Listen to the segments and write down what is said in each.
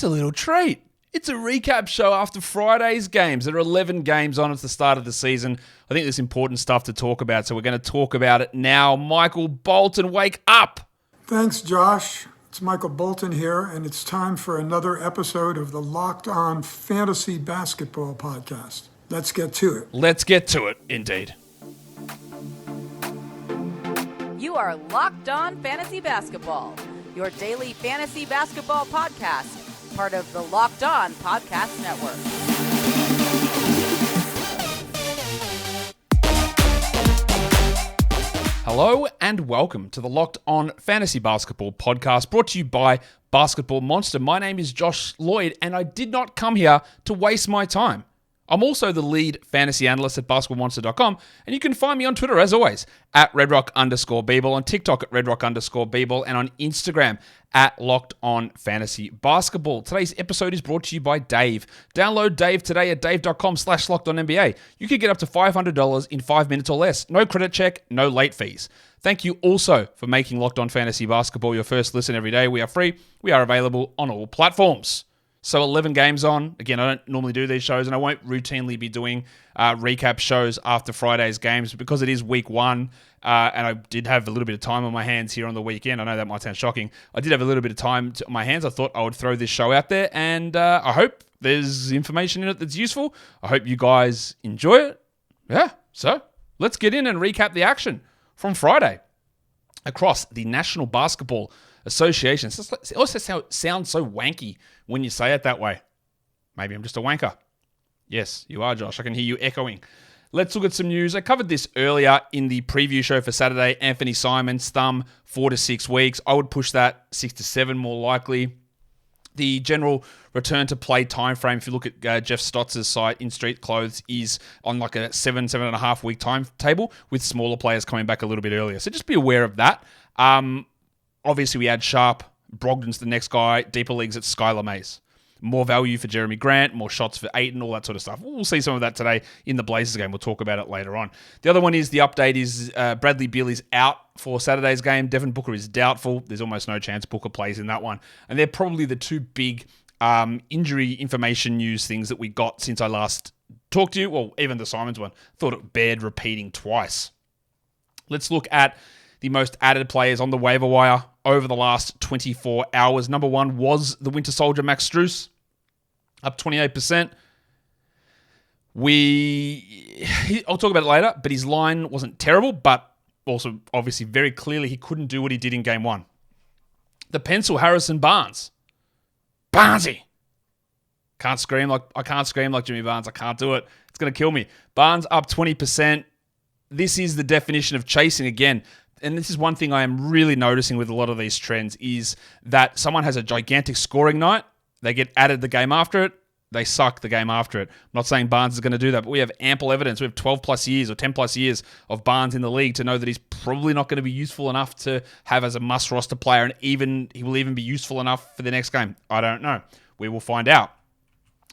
It's a little treat. It's a recap show after Friday's games. There are 11 games on at the start of the season. I think there's important stuff to talk about, so we're going to talk about it now. Michael Bolton, wake up! Thanks, Josh. It's Michael Bolton here, and it's time for another episode of the Locked On Fantasy Basketball Podcast. Let's get to it. Let's get to it, indeed. You are Locked On Fantasy Basketball, your daily fantasy basketball podcast, part of the Locked On Podcast Network. Hello and welcome to the Locked On Fantasy Basketball Podcast, brought to you by Basketball Monster. My name is Josh Lloyd, and I did not come here to waste my time. I'm also the lead fantasy analyst at basketballmonster.com, and you can find me on Twitter, as always, at redrock_bball, on TikTok at redrock_bball, and on Instagram at Locked On Fantasy Basketball. Today's episode is brought to you by Dave. Download Dave today at dave.com/LockedOnNBA. You can get up to $500 in 5 minutes or less. No credit check, no late fees. Thank you also for making Locked On Fantasy Basketball your first listen every day. We are free. We are available on all platforms. So 11 games on. Again, I don't normally do these shows, and I won't routinely be doing recap shows after Friday's games because it is week one, and I did have a little bit of time on my hands here on the weekend. I know that might sound shocking. I did have a little bit of time on my hands. I thought I would throw this show out there, and I hope there's information in it that's useful. I hope you guys enjoy it. Yeah, so let's get in and recap the action from Friday across the National Basketball Association. It also sounds so wanky when you say it that way. Maybe I'm just a wanker. Yes, you are, Josh. I can hear you echoing. Let's look at some news. I covered this earlier in the preview show for Saturday. Anthony Simons, thumb, 4 to 6 weeks. I would push that 6 to 7 more likely. The general return to play time frame, if you look at Jeff Stotz's site, In Street Clothes, is on like a 7.5 week timetable, with smaller players coming back a little bit earlier. So just be aware of that. Obviously, we add Sharp. Brogdon's the next guy. Deeper leagues at Skylar Mays. More value for Jeremy Grant, more shots for Ayton, all that sort of stuff. We'll see some of that today in the Blazers game. We'll talk about it later on. The other one is the update is Bradley Beal is out for Saturday's game. Devin Booker is doubtful. There's almost no chance Booker plays in that one. And they're probably the two big injury information news things that we got since I last talked to you. Well, even the Simons one. Thought it bared repeating twice. Let's look at the most added players on the waiver wire over the last 24 hours. Number one was the Winter Soldier, Max Strus, up 28%. I'll talk about it later, but his line wasn't terrible, but also obviously very clearly he couldn't do what he did in game one. The pencil, Harrison Barnes. Barnesy! I can't scream like Jimmy Barnes. I can't do it. It's going to kill me. Barnes up 20%. This is the definition of chasing again. And this is one thing I am really noticing with a lot of these trends is that someone has a gigantic scoring night, they get added the game after it, they suck the game after it. I'm not saying Barnes is going to do that, but we have ample evidence. We have 12 plus years or 10 plus years of Barnes in the league to know that he's probably not going to be useful enough to have as a must roster player, and he will even be useful enough for the next game. I don't know. We will find out.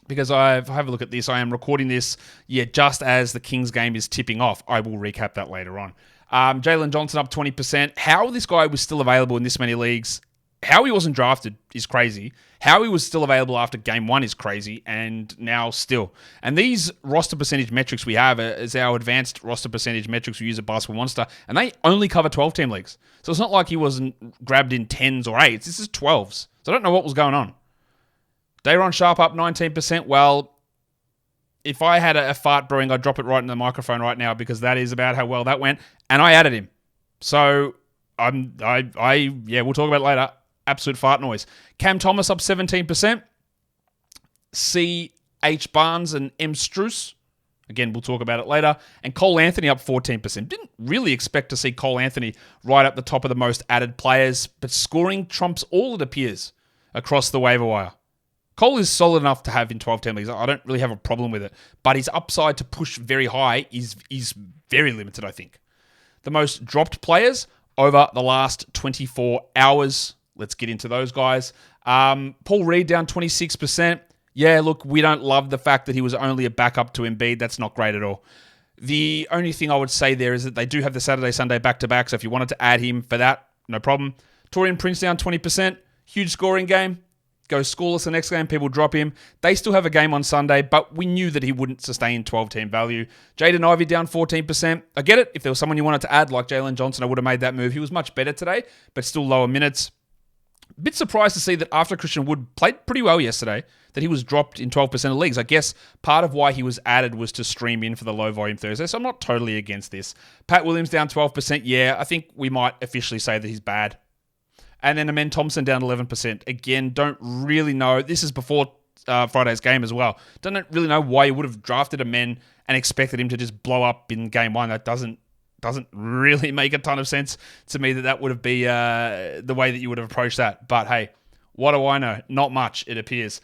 Because I have a look at this. I am recording this, just as the Kings game is tipping off. I will recap that later on. Jalen Johnson up 20%. How this guy was still available in this many leagues, how he wasn't drafted is crazy. How he was still available after game one is crazy, and now still. And these roster percentage metrics we have is our advanced roster percentage metrics we use at Basketball Monster, and they only cover 12-team leagues. So it's not like he wasn't grabbed in 10s or 8s. This is 12s. So I don't know what was going on. Day'Ron Sharpe up 19%. Well, if I had a fart brewing, I'd drop it right in the microphone right now because that is about how well that went. And I added him. So, we'll talk about it later. Absolute fart noise. Cam Thomas up 17%. C.H. Barnes and M. Strus. Again, we'll talk about it later. And Cole Anthony up 14%. Didn't really expect to see Cole Anthony right up the top of the most added players, but scoring trumps all, it appears, across the waiver wire. Cole is solid enough to have in 12-team leagues. I don't really have a problem with it. But his upside to push very high is very limited, I think. The most dropped players over the last 24 hours. Let's get into those guys. Paul Reed down 26%. Yeah, look, we don't love the fact that he was only a backup to Embiid. That's not great at all. The only thing I would say there is that they do have the Saturday-Sunday back-to-back, so if you wanted to add him for that, no problem. Torian Prince down 20%. Huge scoring game. goes scoreless the next game, people drop him. They still have a game on Sunday, but we knew that he wouldn't sustain 12-team value. Jaden Ivey down 14%. I get it. If there was someone you wanted to add, like Jalen Johnson, I would have made that move. He was much better today, but still lower minutes. Bit surprised to see that after Christian Wood played pretty well yesterday, that he was dropped in 12% of leagues. I guess part of why he was added was to stream in for the low volume Thursday, so I'm not totally against this. Pat Williams down 12%. Yeah, I think we might officially say that he's bad. And then Amen Thompson down 11%. Again, don't really know. This is before Friday's game as well. Don't really know why you would have drafted Amen and expected him to just blow up in game one. That doesn't really make a ton of sense to me that would have been the way that you would have approached that. But hey, what do I know? Not much, it appears.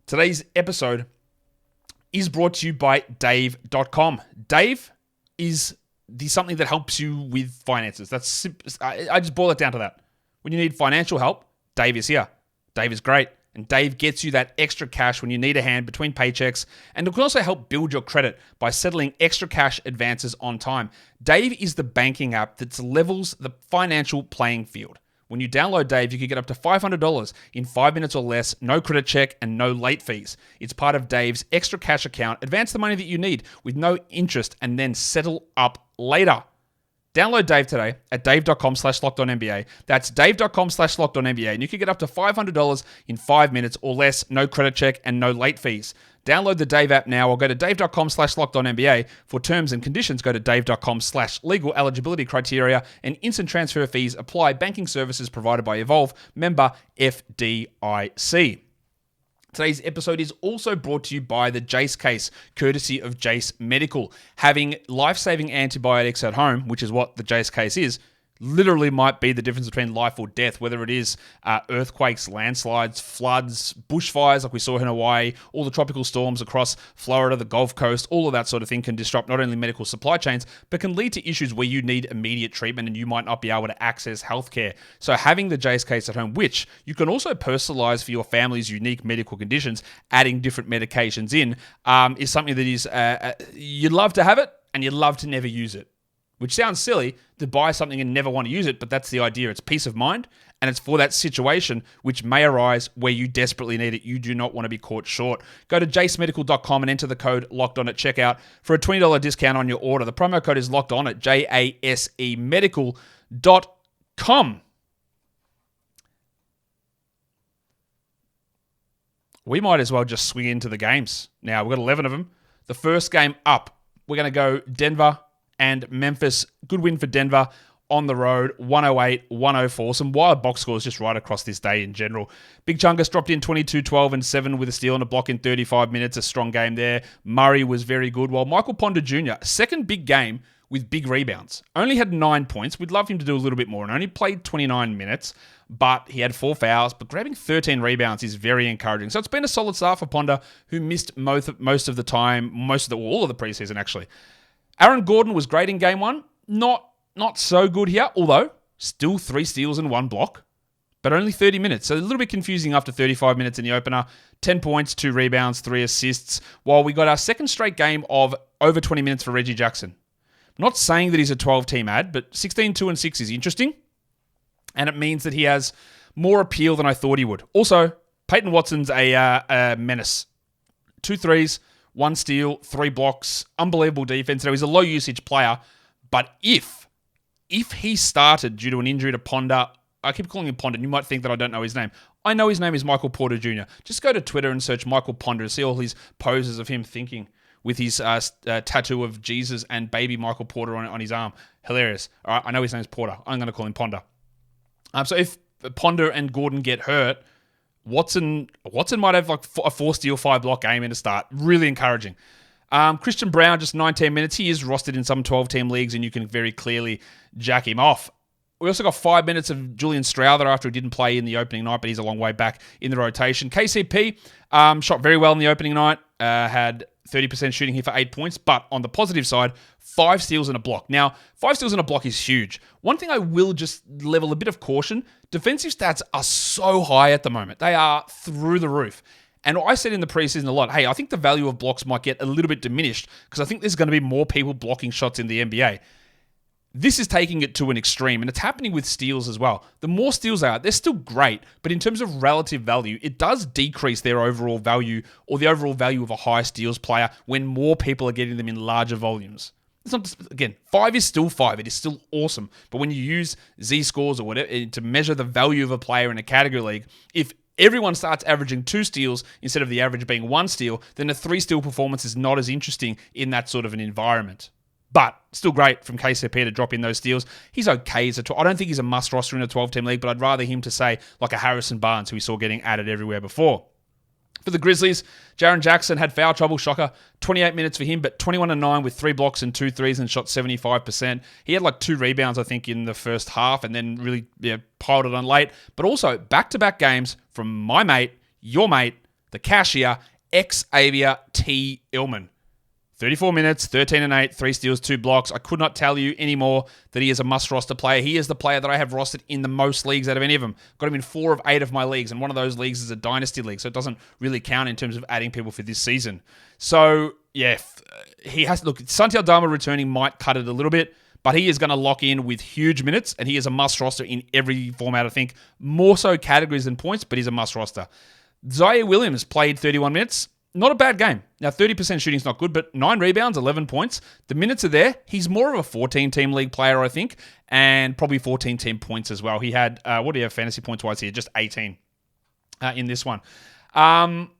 Today's episode is brought to you by Dave.com. Dave is something that helps you with finances. I just boil it down to that. When you need financial help, Dave is here. Dave is great. And Dave gets you that extra cash when you need a hand between paychecks. And it can also help build your credit by settling extra cash advances on time. Dave is the banking app that levels the financial playing field. When you download Dave, you can get up to $500 in 5 minutes or less, no credit check, and no late fees. It's part of Dave's extra cash account. Advance the money that you need with no interest and then settle up later. Download Dave today at dave.com/lockedonnba. That's dave.com/lockedonnba. And you can get up to $500 in 5 minutes or less, no credit check, and no late fees. Download the Dave app now or go to dave.com/lockedonnba. For terms and conditions, go to dave.com/legal eligibility criteria and instant transfer fees apply. Banking services provided by Evolve, member FDIC. Today's episode is also brought to you by the Jace case, courtesy of Jace Medical. Having life-saving antibiotics at home, which is what the Jace case is, literally might be the difference between life or death, whether it is earthquakes, landslides, floods, bushfires like we saw in Hawaii, all the tropical storms across Florida, the Gulf Coast, all of that sort of thing can disrupt not only medical supply chains, but can lead to issues where you need immediate treatment and you might not be able to access healthcare. So having the Jace case at home, which you can also personalize for your family's unique medical conditions, adding different medications in, is something that is, you'd love to have it and you'd love to never use it. Which sounds silly to buy something and never want to use it, but that's the idea. It's peace of mind, and it's for that situation which may arise where you desperately need it. You do not want to be caught short. Go to jacemedical.com and enter the code LOCKEDON at checkout for a $20 discount on your order. The promo code is LOCKEDON at jasemedical.com. We might as well just swing into the games now. We've got 11 of them. The first game up, we're going to go Denver and Memphis. Good win for Denver on the road, 108-104. Some wild box scores just right across this day in general. Big Chungus dropped in 22, 12, and 7 with a steal and a block in 35 minutes. A strong game there. Murray was very good, while Michael Ponder Jr., second big game with big rebounds. Only had 9 points. We'd love him to do a little bit more and only played 29 minutes, but he had 4 fouls. But grabbing 13 rebounds is very encouraging. So it's been a solid start for Ponder, who missed most of the time, all of the preseason actually. Aaron Gordon was great in game one. Not so good here, although still 3 steals and 1 block, but only 30 minutes. So a little bit confusing after 35 minutes in the opener. 10 points, 2 rebounds, 3 assists, while we got our second straight game of over 20 minutes for Reggie Jackson. I'm not saying that he's a 12-team ad, but 16, 2, and 6 is interesting, and it means that he has more appeal than I thought he would. Also, Peyton Watson's a menace. 2 threes, 1 steal, 3 blocks, unbelievable defense. So he's a low-usage player, but if he started due to an injury to Ponder, I keep calling him Ponder, and you might think that I don't know his name. I know his name is Michael Porter Jr. Just go to Twitter and search Michael Ponder and see all his poses of him thinking with his tattoo of Jesus and baby Michael Porter on his arm. Hilarious. All right, I know his name is Porter. I'm going to call him Ponder. So if Ponder and Gordon get hurt, Watson might have like a 4 steal, 5 block game in the start. Really encouraging. Christian Brown, just 19 minutes. He is rostered in some 12-team leagues, and you can very clearly jack him off. We also got 5 minutes of Julian Strawther after he didn't play in the opening night, but he's a long way back in the rotation. KCP shot very well in the opening night. Had 30% shooting here for 8 points, but on the positive side, 5 steals and a block. Now, 5 steals and a block is huge. One thing I will just level a bit of caution, defensive stats are so high at the moment. They are through the roof. And I said in the preseason a lot, hey, I think the value of blocks might get a little bit diminished because I think there's going to be more people blocking shots in the NBA. This is taking it to an extreme, and it's happening with steals as well. The more steals they are, they're still great, but in terms of relative value, it does decrease their overall value or the overall value of a high steals player when more people are getting them in larger volumes. It's not just, again, 5 is still 5. It is still awesome. But when you use Z-scores or whatever to measure the value of a player in a category league, if everyone starts averaging 2 steals instead of the average being 1 steal, then a 3-steal performance is not as interesting in that sort of an environment. But still great from KCP to drop in those steals. He's okay as a 12. I don't think he's a must roster in a 12-team league, but I'd rather him to say like a Harrison Barnes who we saw getting added everywhere before. For the Grizzlies, Jaren Jackson had foul trouble, shocker. 28 minutes for him, but 21-9 with 3 blocks and 2 threes and shot 75%. He had like 2 rebounds, I think, in the first half and then really piled it on late. But also back-to-back games from my mate, your mate, the cashier, Xavier T. Illman. 34 minutes, 13-8, 3 steals, 2 blocks. I could not tell you anymore that he is a must-roster player. He is the player that I have rostered in the most leagues out of any of them. Got him in 4 of 8 of my leagues, and one of those leagues is a dynasty league, so it doesn't really count in terms of adding people for this season. So, yeah, he has... Look, Santi Aldama returning might cut it a little bit, but he is going to lock in with huge minutes, and he is a must-roster in every format, I think. More so categories than points, but he's a must-roster. Zaire Williams played 31 minutes. Not a bad game. Now, 30% shooting's not good, but 9 rebounds, 11 points. The minutes are there. He's more of a 14-team league player, I think, and probably 14-team points as well. He had, what do you have fantasy points-wise here? Just 18 in this one.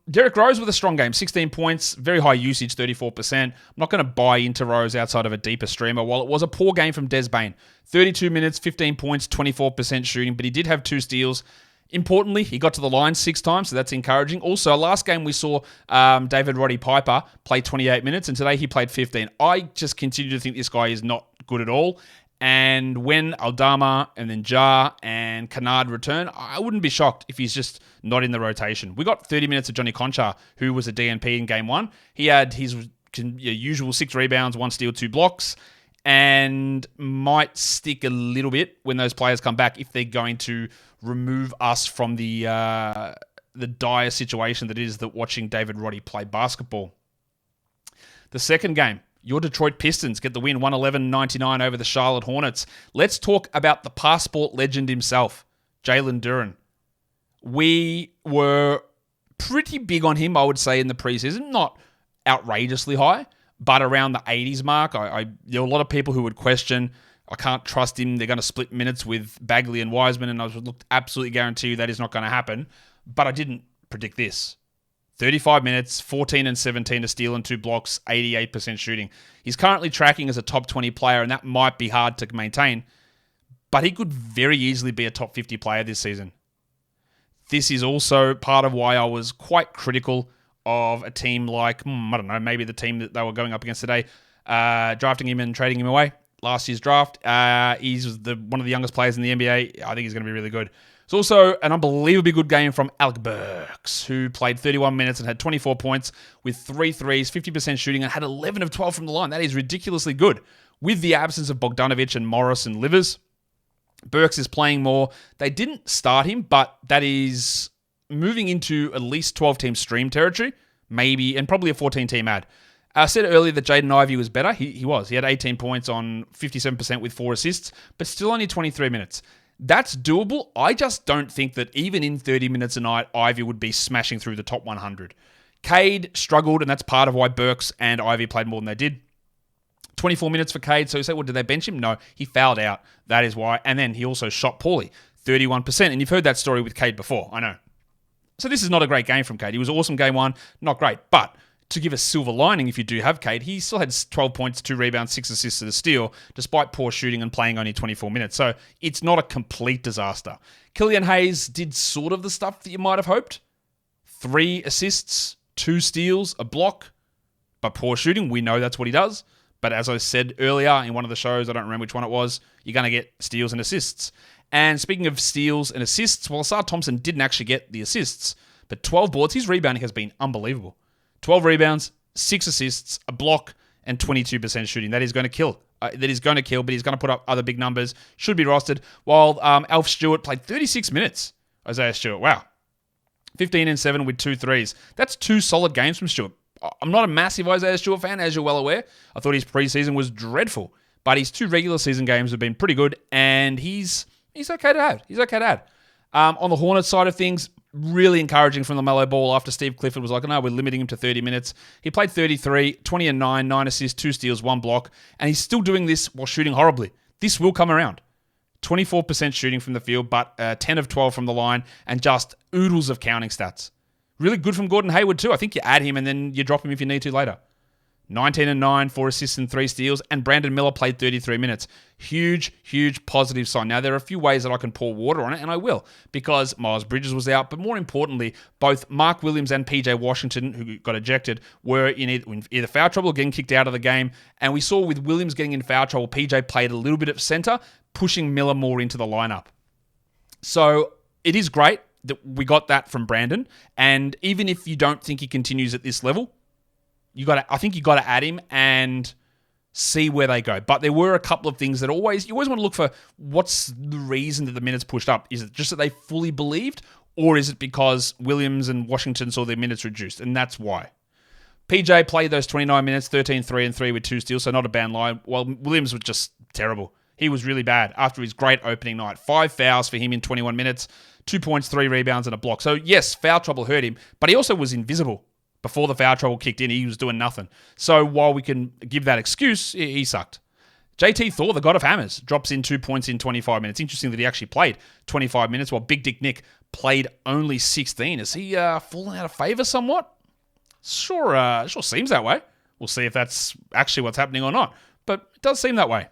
Derrick Rose with a strong game, 16 points, very high usage, 34%. I'm not going to buy into Rose outside of a deeper streamer, while it was a poor game from Des Bane. 32 minutes, 15 points, 24% shooting, but he did have 2 steals. Importantly, he got to the line 6 times, so that's encouraging. Also, last game we saw David Roddy Piper play 28 minutes, and today he played 15. I just continue to think this guy is not good at all. And when Aldama and then Jar and Kennard return, I wouldn't be shocked if he's just not in the rotation. We got 30 minutes of Johnny Conchar, who was a DNP in game 1. He had his usual 6 rebounds, 1 steal, 2 blocks, and might stick a little bit when those players come back if they're going to remove us from the dire situation that is that watching David Roddy play basketball. The second game, your Detroit Pistons get the win 111-99 over the Charlotte Hornets. Let's talk about the passport legend himself, Jalen Duren. We were pretty big on him, I would say, in the preseason. Not outrageously high, but around the 80s mark. There were a lot of people who would question, I can't trust him. They're going to split minutes with Bagley and Wiseman, and I would absolutely guarantee you that is not going to happen. But I didn't predict this. 35 minutes, 14 and 17 to steal and 2 blocks, 88% shooting. He's currently tracking as a top 20 player, and that might be hard to maintain, but he could very easily be a top 50 player this season. This is also part of why I was quite critical of a team like, I don't know, maybe the team that they were going up against today, drafting him and trading him away. Last year's draft. He's one of the youngest players in the NBA. I think he's going to be really good. It's also an unbelievably good game from Alec Burks, who played 31 minutes and had 24 points with 3 threes, 50% shooting, and had 11 of 12 from the line. That is ridiculously good. With the absence of Bogdanovic and Morris and Livers, Burks is playing more. They didn't start him, but that is moving into at least 12-team stream territory, maybe, and probably a 14-team ad. I said earlier that Jaden Ivey was better. He was. He had 18 points on 57% with 4 assists, but still only 23 minutes. That's doable. I just don't think that even in 30 minutes a night, Ivey would be smashing through the top 100. Cade struggled, and that's part of why Burks and Ivey played more than they did. 24 minutes for Cade. So you say, well, did they bench him? No, he fouled out. That is why. And then he also shot poorly, 31%. And you've heard that story with Cade before, I know. So this is not a great game from Cade. He was awesome game 1, not great. But to give a silver lining, if you do have Cade, he still had 12 points, 2 rebounds, 6 assists to the steal, despite poor shooting and playing only 24 minutes. So it's not a complete disaster. Killian Hayes did sort of the stuff that you might have hoped. 3 assists, 2 steals, a block, but poor shooting. We know that's what he does. But as I said earlier in one of the shows, I don't remember which one it was, you're going to get steals and assists. And speaking of steals and assists, well, Asar Thompson didn't actually get the assists, but 12 boards. His rebounding has been unbelievable. 12 rebounds, 6 assists, a block, and 22% shooting. That is going to kill. But he's going to put up other big numbers. Should be rostered. While Alf Stewart played 36 minutes. Isaiah Stewart, wow. 15 and 7 with 2 threes. That's 2 solid games from Stewart. I'm not a massive Isaiah Stewart fan, as you're well aware. I thought his preseason was dreadful. but his 2 regular season games have been pretty good, and he's okay to have. He's okay to add. On the Hornets side of things, really encouraging from the LaMelo Ball after Steve Clifford was like, no, we're limiting him to 30 minutes. He played 33, 20 and 9, 9 assists, 2 steals, 1 block, and he's still doing this while shooting horribly. This will come around. 24% shooting from the field, but 10 of 12 from the line, and just oodles of counting stats. Really good from Gordon Hayward too. I think you add him and then you drop him if you need to later. 19 and 9, 4 assists and 3 steals, and Brandon Miller played 33 minutes. Huge, huge positive sign. Now, there are a few ways that I can pour water on it, and I will, because Miles Bridges was out, but more importantly, both Mark Williams and PJ Washington, who got ejected, were in either foul trouble or getting kicked out of the game, and we saw with Williams getting in foul trouble, PJ played a little bit at center, pushing Miller more into the lineup. So, it is great that we got that from Brandon, and even if you don't think he continues at this level, I think you got to add him and see where they go. But there were a couple of things that you always want to look for. What's the reason that the minutes pushed up? Is it just that they fully believed, or is it because Williams and Washington saw their minutes reduced? And that's why. PJ played those 29 minutes, 13, 3 and 3 with 2 steals, so not a bad line. Well, Williams was just terrible. He was really bad after his great opening night. 5 fouls for him in 21 minutes, 2 points, 3 rebounds, and a block. So yes, foul trouble hurt him, but he also was invisible. Before the foul trouble kicked in, he was doing nothing. So while we can give that excuse, he sucked. JT Thor, the god of hammers, drops in 2 points in 25 minutes. Interesting that he actually played 25 minutes while Big Dick Nick played only 16. Is he fallen out of favor somewhat? Sure seems that way. We'll see if that's actually what's happening or not. But it does seem that way.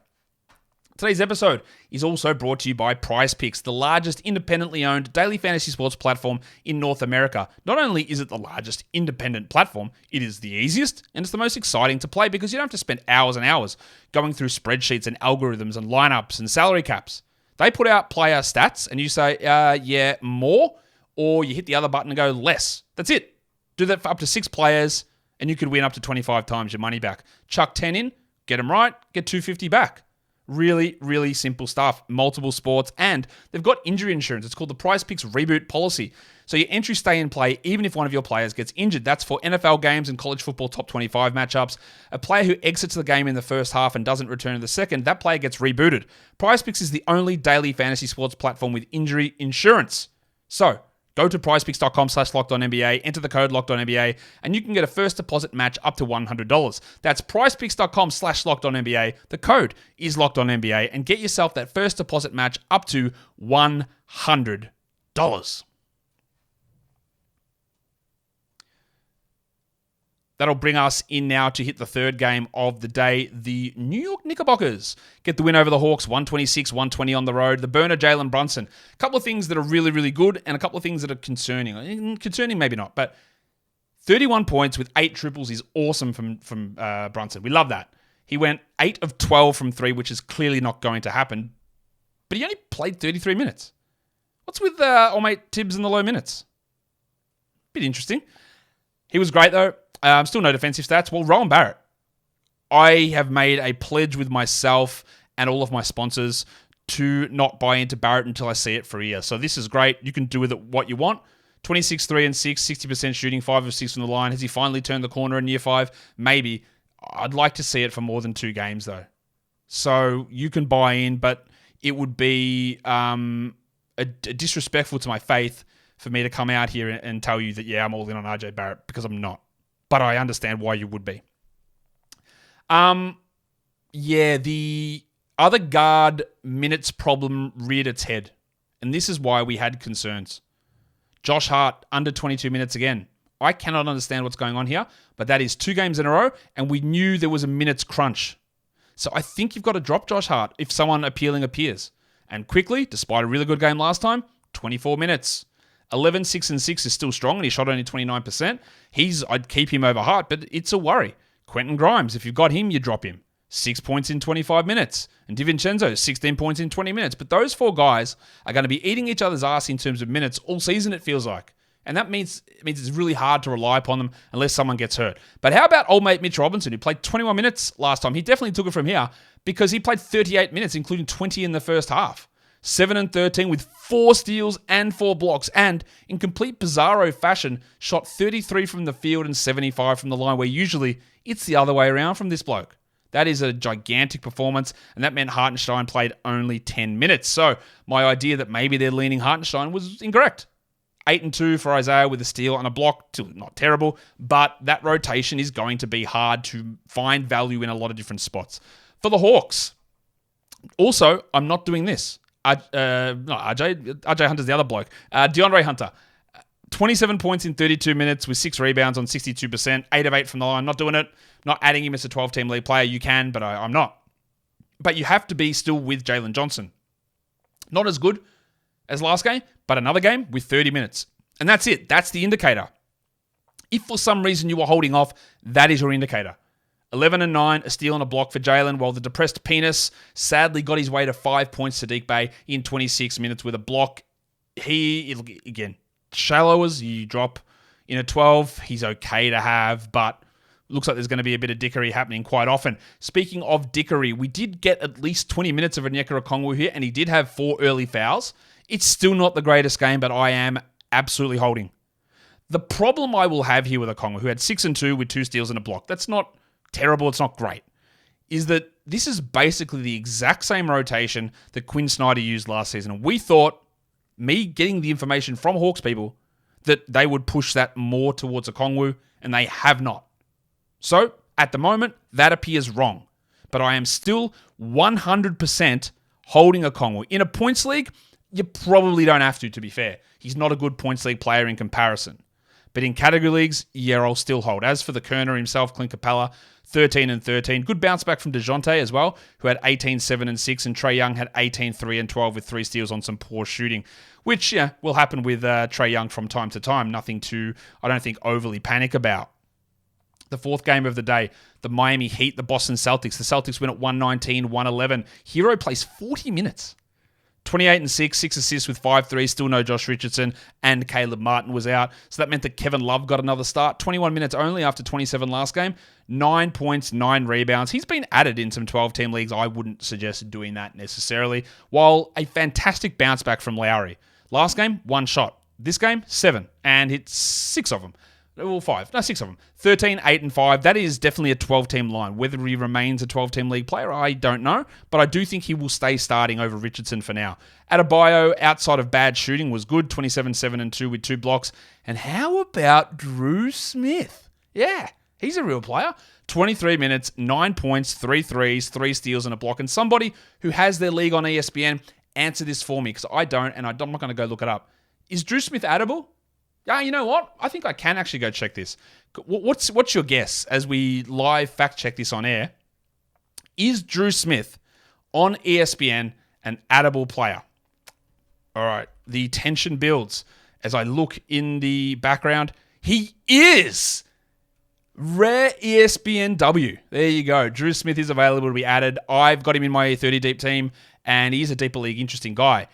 Today's episode is also brought to you by Prize Picks, the largest independently owned daily fantasy sports platform in North America. Not only is it the largest independent platform, it is the easiest and it's the most exciting to play because you don't have to spend hours and hours going through spreadsheets and algorithms and lineups and salary caps. They put out player stats and you say, yeah, more, or you hit the other button and go less. That's it. Do that for up to 6 players and you could win up to 25 times your money back. Chuck 10 in, get them right, get $250 back. Really, really simple stuff. Multiple sports, and they've got injury insurance. It's called the Prize Picks Reboot Policy. So your entries stay in play even if one of your players gets injured. That's for NFL games and college football top 25 matchups. A player who exits the game in the first half and doesn't return in the second, that player gets rebooted. Prize Picks is the only daily fantasy sports platform with injury insurance. So, go to prizepicks.com/LockedOnNBA, enter the code LockedOnNBA, and you can get a first deposit match up to $100. That's prizepicks.com/LockedOnNBA. The code is LockedOnNBA, and get yourself that first deposit match up to $100. That'll bring us in now to hit the third game of the day. The New York Knickerbockers get the win over the Hawks, 126-120 on the road. The burner, Jalen Brunson. A couple of things that are really, really good and a couple of things that are concerning. Concerning, maybe not, but 31 points with 8 triples is awesome from Brunson. We love that. He went 8 of 12 from 3, which is clearly not going to happen, but he only played 33 minutes. What's with old mate Tibbs in the low minutes? Bit interesting. He was great, though. Still no defensive stats. Well, Rowan Barrett. I have made a pledge with myself and all of my sponsors to not buy into Barrett until I see it for a year. So this is great. You can do with it what you want. 26, 3 and 6, 60% shooting, 5 of 6 from the line. Has he finally turned the corner in year 5? Maybe. I'd like to see it for more than 2 games, though. So you can buy in, but it would be disrespectful to my faith for me to come out here and tell you that, yeah, I'm all in on RJ Barrett, because I'm not. But I understand why you would be. The other guard minutes problem reared its head. And this is why we had concerns. Josh Hart, under 22 minutes again. I cannot understand what's going on here, but that is 2 games in a row, and we knew there was a minutes crunch. So I think you've got to drop Josh Hart if someone appealing appears. And quickly, despite a really good game last time, 24 minutes. 11, 6 and 6 is still strong, and he shot only 29%. I'd keep him over Hart, but it's a worry. Quentin Grimes, if you've got him, you drop him. 6 points in 25 minutes. And DiVincenzo, 16 points in 20 minutes. But those 4 guys are going to be eating each other's ass in terms of minutes all season, it feels like. And that means it's really hard to rely upon them unless someone gets hurt. But how about old mate Mitch Robinson, who played 21 minutes last time? He definitely took it from here because he played 38 minutes, including 20 in the first half. 7 and 13 with 4 steals and 4 blocks, and in complete bizarro fashion, shot 33 from the field and 75 from the line, where usually it's the other way around from this bloke. That is a gigantic performance, and that meant Hartenstein played only 10 minutes. So my idea that maybe they're leaning Hartenstein was incorrect. 8-2 for Isaiah with a steal and a block. Still not terrible, but that rotation is going to be hard to find value in a lot of different spots. For the Hawks, also, I'm not doing this. RJ Hunter's the other bloke. DeAndre Hunter, 27 points in 32 minutes with 6 rebounds on 62%, 8 of 8 from the line. Not doing it. Not adding him as a 12-team league player. You can, but I'm not. But you have to be still with Jalen Johnson. Not as good as last game, but another game with 30 minutes. And that's it. That's the indicator. If for some reason you were holding off, that is your indicator. 11-9, a steal and a block for Jalen, while the depressed penis sadly got his way to 5 points to Sadiq Bey in 26 minutes with a block. Again, shallow as you drop in a 12, he's okay to have, but looks like there's going to be a bit of dickery happening quite often. Speaking of dickery, we did get at least 20 minutes of Onyeka Okongwu here, and he did have 4 early fouls. It's still not the greatest game, but I am absolutely holding. The problem I will have here with Okongwu, who had 6-2 with 2 steals and a block, that's not terrible, it's not great, is that this is basically the exact same rotation that Quinn Snyder used last season. And we thought, me getting the information from Hawks people, that they would push that more towards Okongwu, and they have not. So, at the moment, that appears wrong. But I am still 100% holding Okongwu. In a points league, you probably don't have to be fair. He's not a good points league player in comparison. But in category leagues, yeah, I'll still hold. As for the Kerner himself, Clint Capella, 13-13. Good bounce back from DeJounte as well, who had 18-7-6, and Trae Young had 18-3-12 with 3 steals on some poor shooting, which will happen with Trae Young from time to time. Nothing to, I don't think, overly panic about. The fourth game of the day, the Miami Heat, the Boston Celtics. The Celtics win at 119-111. Hero plays 40 minutes. 28-6, 6 assists with 5 threes. Still no Josh Richardson, and Caleb Martin was out. So that meant that Kevin Love got another start. 21 minutes only after 27 last game. 9 points, 9 rebounds. He's been added in some 12-team leagues. I wouldn't suggest doing that necessarily. While a fantastic bounce back from Lowry. Last game, 1 shot. This game, 7. And hit 6 of them. Well, 5. No, 6 of them. 13, 8, and 5. That is definitely a 12-team line. Whether he remains a 12-team league player, I don't know. But I do think he will stay starting over Richardson for now. Adebayo, outside of bad shooting, was good. 27-7-2 with 2 blocks. And how about Drew Smith? Yeah, he's a real player. 23 minutes, 9 points, 3 threes, 3 steals, and a block. And somebody who has their league on ESPN, answer this for me, because I don't, and I'm not going to go look it up. Is Drew Smith addable? Yeah, you know what? I think I can actually go check this. What's your guess as we live fact check this on air? Is Drew Smith on ESPN an addable player? All right, the tension builds as I look in the background. He is! Rare ESPN W. There you go. Drew Smith is available to be added. I've got him in my 30 deep team, and he's a deeper league interesting guy.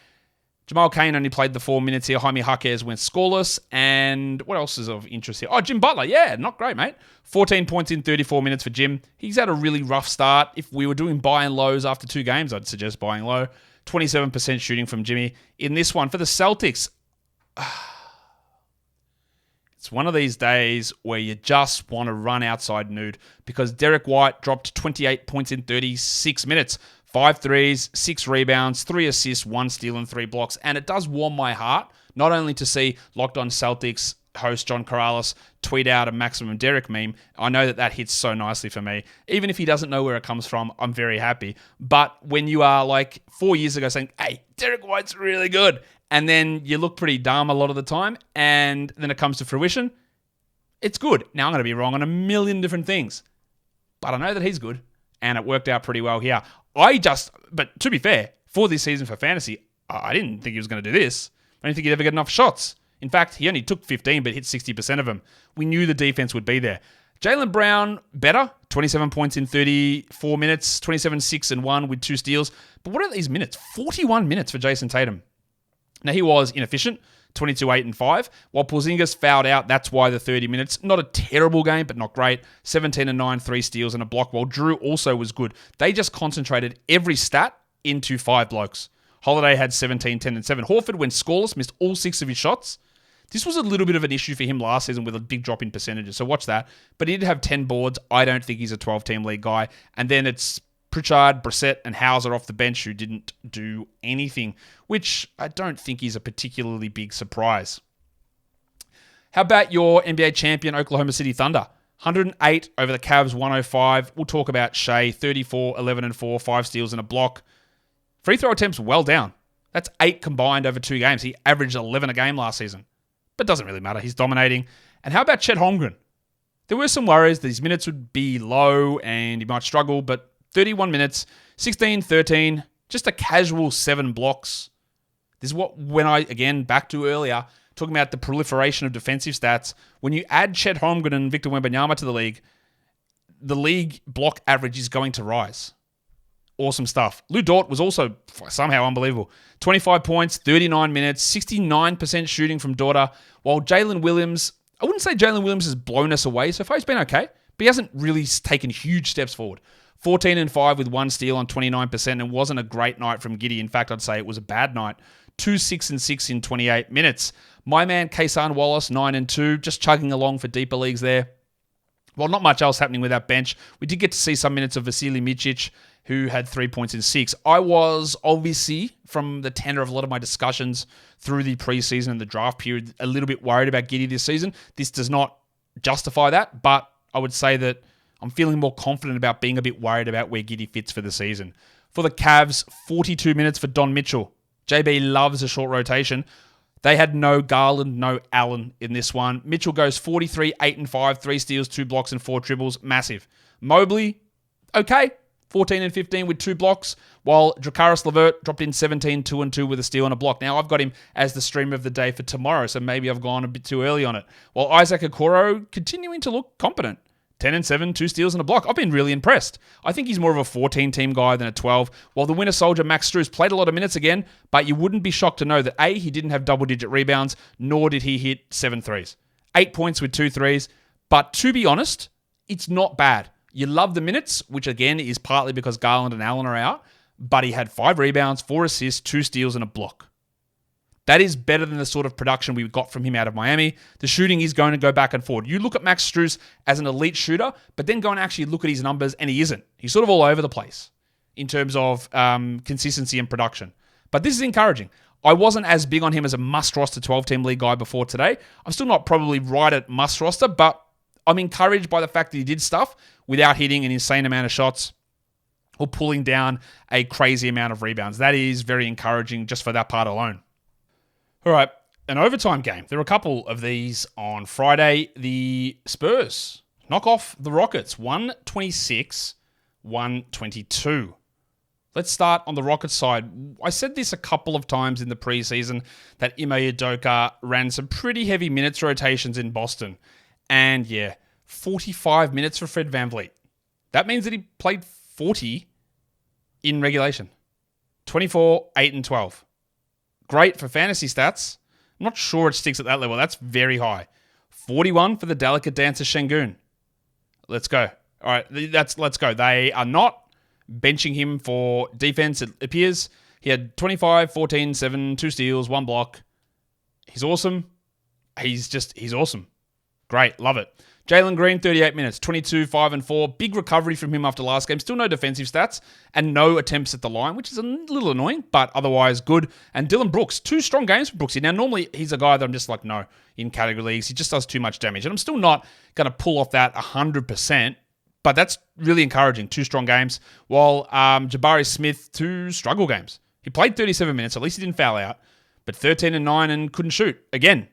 Jamal Cain only played the 4 minutes here. Jaime Jaquez went scoreless. And what else is of interest here? Oh, Jim Butler. Yeah, not great, mate. 14 points in 34 minutes for Jim. He's had a really rough start. If we were doing buy and lows after 2 games, I'd suggest buying low. 27% shooting from Jimmy. In this one, for the Celtics, it's one of these days where you just want to run outside nude, because Derek White dropped 28 points in 36 minutes. 5 threes, 6 rebounds, 3 assists, 1 steal, and 3 blocks. And it does warm my heart, not only to see Locked On Celtics host John Corrales tweet out a Maximum Derek meme. I know that hits so nicely for me. Even if he doesn't know where it comes from, I'm very happy. But when you are like 4 years ago saying, hey, Derek White's really good, and then you look pretty dumb a lot of the time, and then it comes to fruition, it's good. Now I'm going to be wrong on a million different things. But I know that he's good, and it worked out pretty well here. But to be fair, for this season for fantasy, I didn't think he was going to do this. I didn't think he'd ever get enough shots. In fact, he only took 15, but hit 60% of them. We knew the defense would be there. Jaylen Brown, better. 27 points in 34 minutes, 27-6-1 with 2 steals. But what are these minutes? 41 minutes for Jason Tatum. Now, he was inefficient. 22-8-5. While Porzingis fouled out, that's why the 30 minutes. Not a terrible game, but not great. 17-9, 3 steals and a block, while Drew also was good. They just concentrated every stat into 5 blokes. Holiday had 17, 10, and 7. Horford went scoreless, missed all 6 of his shots. This was a little bit of an issue for him last season with a big drop in percentages, so watch that. But he did have 10 boards. I don't think he's a 12-team league guy. And then it's Pritchard, Brissett, and Hauser off the bench who didn't do anything, which I don't think is a particularly big surprise. How about your NBA champion Oklahoma City Thunder? 108 over the Cavs, 105. We'll talk about Shea, 34, 11 and 4, 5 steals and a block. Free throw attempts well down. That's 8 combined over 2 games. He averaged 11 a game last season. But doesn't really matter. He's dominating. And how about Chet Holmgren? There were some worries that his minutes would be low and he might struggle, but 31 minutes, 16, 13, just a casual 7 blocks. This is what, back to earlier, talking about the proliferation of defensive stats. When you add Chet Holmgren and Victor Wembanyama to the league block average is going to rise. Awesome stuff. Lou Dort was also somehow unbelievable. 25 points, 39 minutes, 69% shooting from Dorter, while Jalen Williams, I wouldn't say Jalen Williams has blown us away so far. He's been okay, but he hasn't really taken huge steps forward. 14 and 5 with 1 steal on 29% and wasn't a great night from Giddey. In fact, I'd say it was a bad night. 2, 6 and 6 in 28 minutes. My man, Kaysan Wallace, 9 and 2, just chugging along for deeper leagues there. Well, not much else happening with that bench. We did get to see some minutes of Vasily Micic, who had 3 points in 6. I was obviously, from the tenor of a lot of my discussions through the preseason and the draft period, a little bit worried about Giddey this season. This does not justify that, but I would say that I'm feeling more confident about being a bit worried about where Giddey fits for the season. For the Cavs, 42 minutes for Don Mitchell. JB loves a short rotation. They had no Garland, no Allen in this one. Mitchell goes 43, 8 and 5, 3 steals, 2 blocks and 4 dribbles. Massive. Mobley, okay. 14 and 15 with 2 blocks, while Dracaris Levert dropped in 17, 2 and 2 with a steal and a block. Now, I've got him as the stream of the day for tomorrow, so maybe I've gone a bit too early on it. While Isaac Okoro continuing to look competent. 10 and 7, 2 steals and a block. I've been really impressed. I think he's more of a 14-team guy than a 12, while the winter soldier, Max Strus, played a lot of minutes again, but you wouldn't be shocked to know that A, he didn't have double-digit rebounds, nor did he hit 7 threes. 8 points with 2 threes, but to be honest, it's not bad. You love the minutes, which again is partly because Garland and Allen are out, but he had 5 rebounds, 4 assists, 2 steals, and a block. That is better than the sort of production we got from him out of Miami. The shooting is going to go back and forward. You look at Max Strus as an elite shooter, but then go and actually look at his numbers, and he isn't. He's sort of all over the place in terms of consistency and production. But this is encouraging. I wasn't as big on him as a must-roster 12-team league guy before today. I'm still not probably right at must-roster, but I'm encouraged by the fact that he did stuff without hitting an insane amount of shots or pulling down a crazy amount of rebounds. That is very encouraging just for that part alone. All right, an overtime game. There were a couple of these on Friday. The Spurs knock off the Rockets, 126-122. Let's start on the Rockets side. I said this a couple of times in the preseason that Ime Udoka ran some pretty heavy minutes rotations in Boston. And yeah, 45 minutes for Fred VanVleet. That means that he played 40 in regulation. 24, 8, and 12. Great for fantasy stats. I'm not sure it sticks at that level. That's very high. 41 for the delicate dancer Şengün. Let's go. All right, let's go. They are not benching him for defense, it appears. He had 25, 14, 7, 2 steals, 1 block. He's awesome. He's awesome. Great, love it. Jalen Green, 38 minutes, 22, 5 and 4. Big recovery from him after last game. Still no defensive stats and no attempts at the line, which is a little annoying, but otherwise good. And Dylan Brooks, 2 strong games for Brooksy. Now, normally he's a guy that I'm just like, no, in category leagues. He just does too much damage. And I'm still not going to pull off that 100%, but that's really encouraging. 2 strong games. While Jabari Smith, 2 struggle games. He played 37 minutes. At least he didn't foul out, but 13 and 9 and couldn't shoot. Again,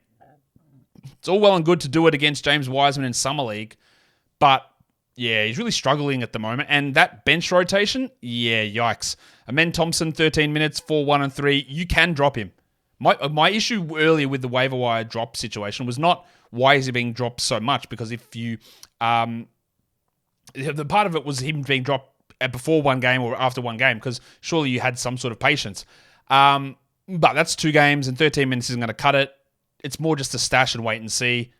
it's all well and good to do it against James Wiseman in Summer League, but yeah, he's really struggling at the moment. And that bench rotation, yeah, yikes. Amen Thompson, 13 minutes, 4, 1 and 3. You can drop him. My issue earlier with the waiver wire drop situation was not why is he being dropped so much, because if you, the part of it was him being dropped before one game or after one game, because surely you had some sort of patience. But that's 2 games and 13 minutes isn't going to cut it. It's more just a stash and wait and see.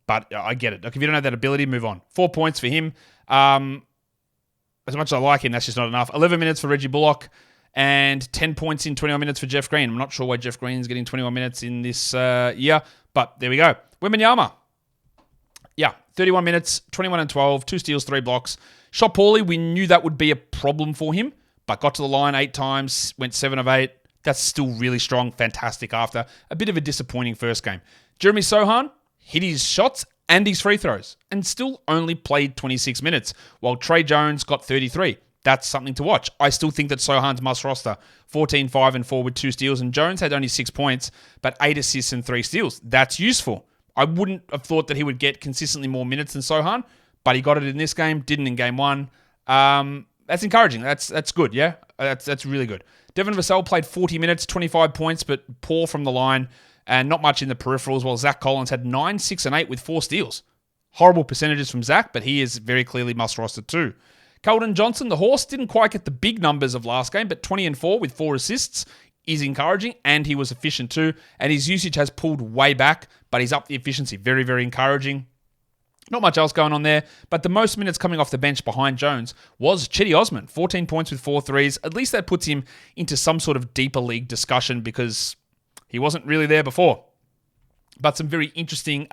But I get it. Like, if you don't have that ability, move on. 4 points for him. As much as I like him, that's just not enough. 11 minutes for Reggie Bullock and 10 points in 21 minutes for Jeff Green. I'm not sure why Jeff Green's getting 21 minutes in this year, But there we go. Wembanyama. Yeah, 31 minutes, 21 and 12, 2 steals, 3 blocks. Shot poorly. We knew that would be a problem for him, but got to the line 8 times, went 7 of 8. That's still really strong, fantastic after a bit of a disappointing first game. Jeremy Sohan hit his shots and his free throws and still only played 26 minutes, while Trey Jones got 33. That's something to watch. I still think that Sohan's must roster. 14, 5, and 4 with 2 steals, and Jones had only 6 points, but 8 assists and 3 steals. That's useful. I wouldn't have thought that he would get consistently more minutes than Sohan, but he got it in this game, didn't in game 1. That's encouraging. That's good, yeah? That's really good. Devin Vassell played 40 minutes, 25 points, but poor from the line, and not much in the peripherals, while Zach Collins had 9, 6, and 8 with 4 steals. Horrible percentages from Zach, but he is very clearly must roster too. Keldon Johnson, the horse, didn't quite get the big numbers of last game, but 20 and 4 with 4 assists is encouraging, and he was efficient too, and his usage has pulled way back, but he's up the efficiency. Very, very encouraging. Not much else going on there, but the most minutes coming off the bench behind Jones was Chetty Osman, 14 points with 4 threes. At least that puts him into some sort of deeper league discussion because he wasn't really there before. But some very interesting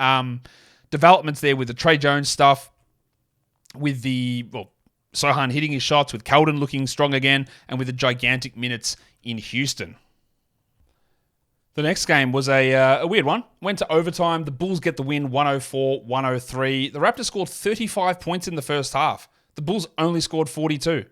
developments there with the Trey Jones stuff, with Sohan hitting his shots, with Keldon looking strong again, and with the gigantic minutes in Houston. The next game was a weird one. Went to overtime. The Bulls get the win 104-103. The Raptors scored 35 points in the first half. The Bulls only scored 42.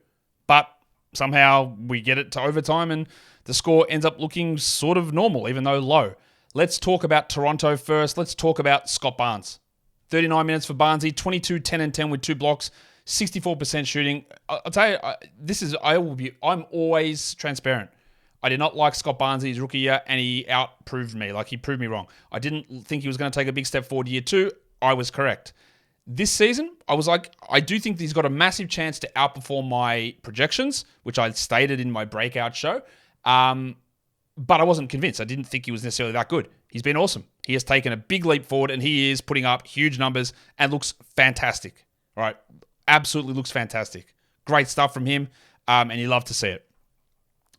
But somehow we get it to overtime and the score ends up looking sort of normal, even though low. Let's talk about Toronto first. Let's talk about Scott Barnes. 39 minutes for Barnesy, 22, 10, and 10 with 2 blocks, 64% shooting. I'll tell you, I'm always transparent. I did not like Scott Barnes his rookie year, and he outproved me. He proved me wrong. I didn't think he was going to take a big step forward year 2. I was correct. This season, I was like, I do think he's got a massive chance to outperform my projections, which I stated in my breakout show. But I wasn't convinced. I didn't think he was necessarily that good. He's been awesome. He has taken a big leap forward, and he is putting up huge numbers and looks fantastic. Right? Absolutely looks fantastic. Great stuff from him, and you love to see it.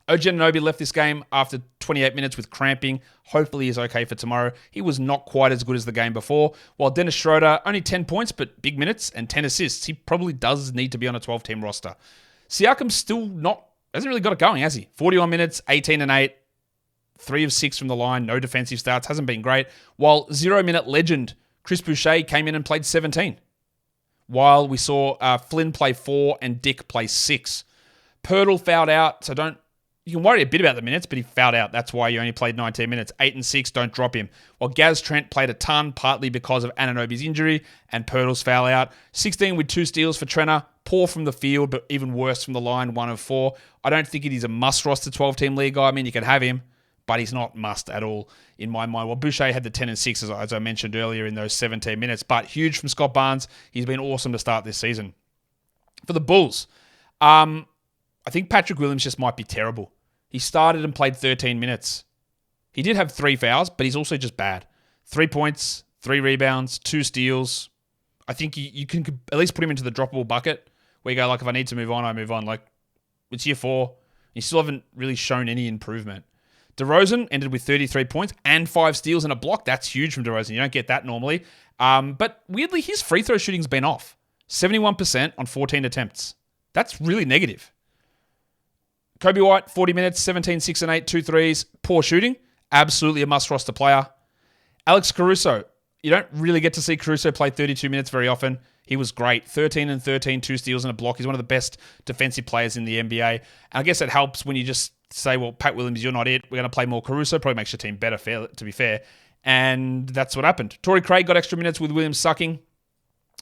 OG Anunoby left this game after 28 minutes with cramping. Hopefully he's okay for tomorrow. He was not quite as good as the game before. While Dennis Schroeder, only 10 points, but big minutes and 10 assists. He probably does need to be on a 12-team roster. Siakam's still hasn't really got it going, has he? 41 minutes, 18 and 8, 3 of 6 from the line, no defensive stats, hasn't been great. While 0-minute legend Chris Boucher came in and played 17. While we saw Flynn play 4 and Dick play 6. Pirtle fouled out, so you can worry a bit about the minutes, but he fouled out. That's why he only played 19 minutes. 8 and 6, don't drop him. While Gaz Trent played a ton, partly because of Anunoby's injury and Pirtle's foul out. 16 with 2 steals for Trenner. Poor from the field, but even worse from the line, 1 of 4. I don't think he's a must-roster 12-team league guy. I mean, you can have him, but he's not must at all in my mind. Well, Boucher had the 10 and 6, as I mentioned earlier, in those 17 minutes, but huge from Scott Barnes. He's been awesome to start this season. For the Bulls, I think Patrick Williams just might be terrible. He started and played 13 minutes. He did have 3 fouls, but he's also just bad. 3 points, 3 rebounds, 2 steals. I think you can at least put him into the droppable bucket where you go, if I need to move on, I move on. It's year 4. You still haven't really shown any improvement. DeRozan ended with 33 points and 5 steals and a block. That's huge from DeRozan. You don't get that normally. But weirdly, his free throw shooting's been off. 71% on 14 attempts. That's really negative. Kobe White, 40 minutes, 17, 6 and 8, 2 threes. Poor shooting. Absolutely a must-roster player. Alex Caruso. You don't really get to see Caruso play 32 minutes very often. He was great. 13 and 13, 2 steals and a block. He's one of the best defensive players in the NBA. And I guess it helps when you just say, well, Pat Williams, you're not it. We're going to play more Caruso. Probably makes your team better, to be fair. And that's what happened. Torrey Craig got extra minutes with Williams sucking.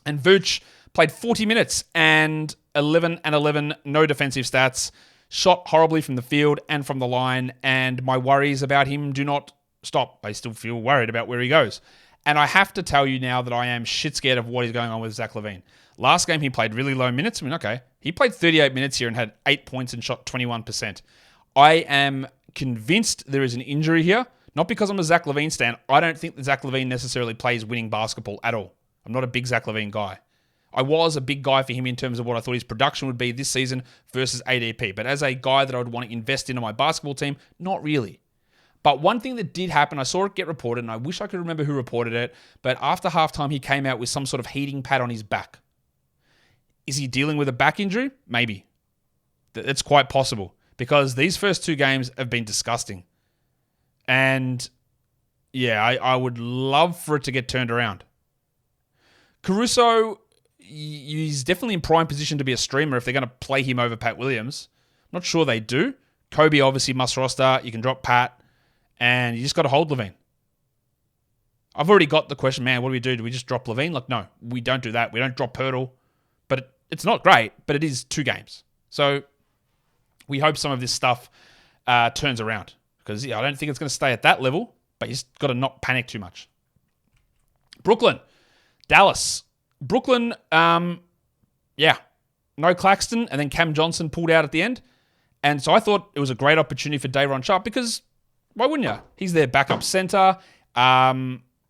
And Vooch played 40 minutes and 11 and 11, no defensive stats. Shot horribly from the field and from the line, and my worries about him do not stop. I still feel worried about where he goes. And I have to tell you now that I am shit scared of what is going on with Zach LaVine. Last game, he played really low minutes. He played 38 minutes here and had 8 points and shot 21%. I am convinced there is an injury here, not because I'm a Zach LaVine stan. I don't think that Zach LaVine necessarily plays winning basketball at all. I'm not a big Zach LaVine guy. I was a big guy for him in terms of what I thought his production would be this season versus ADP. But as a guy that I would want to invest into my basketball team, not really. But one thing that did happen, I saw it get reported, and I wish I could remember who reported it, but after halftime, he came out with some sort of heating pad on his back. Is he dealing with a back injury? Maybe. It's quite possible, because these first 2 games have been disgusting. And yeah, I would love for it to get turned around. Caruso, he's definitely in prime position to be a streamer if they're going to play him over Pat Williams. I'm not sure they do. Kobe obviously must roster. You can drop Pat, and you just got to hold Levine. I've already got the question, man, what do we do? Do we just drop Levine? Like, no, we don't do that. We don't drop Pirtle. But it's not great, but it is 2 games. So we hope some of this stuff turns around. Because I don't think it's going to stay at that level, but you just got to not panic too much. Brooklyn. Dallas. Brooklyn, no Claxton, and then Cam Johnson pulled out at the end. And so I thought it was a great opportunity for Day'Ron Sharpe, because why wouldn't you? He's their backup center.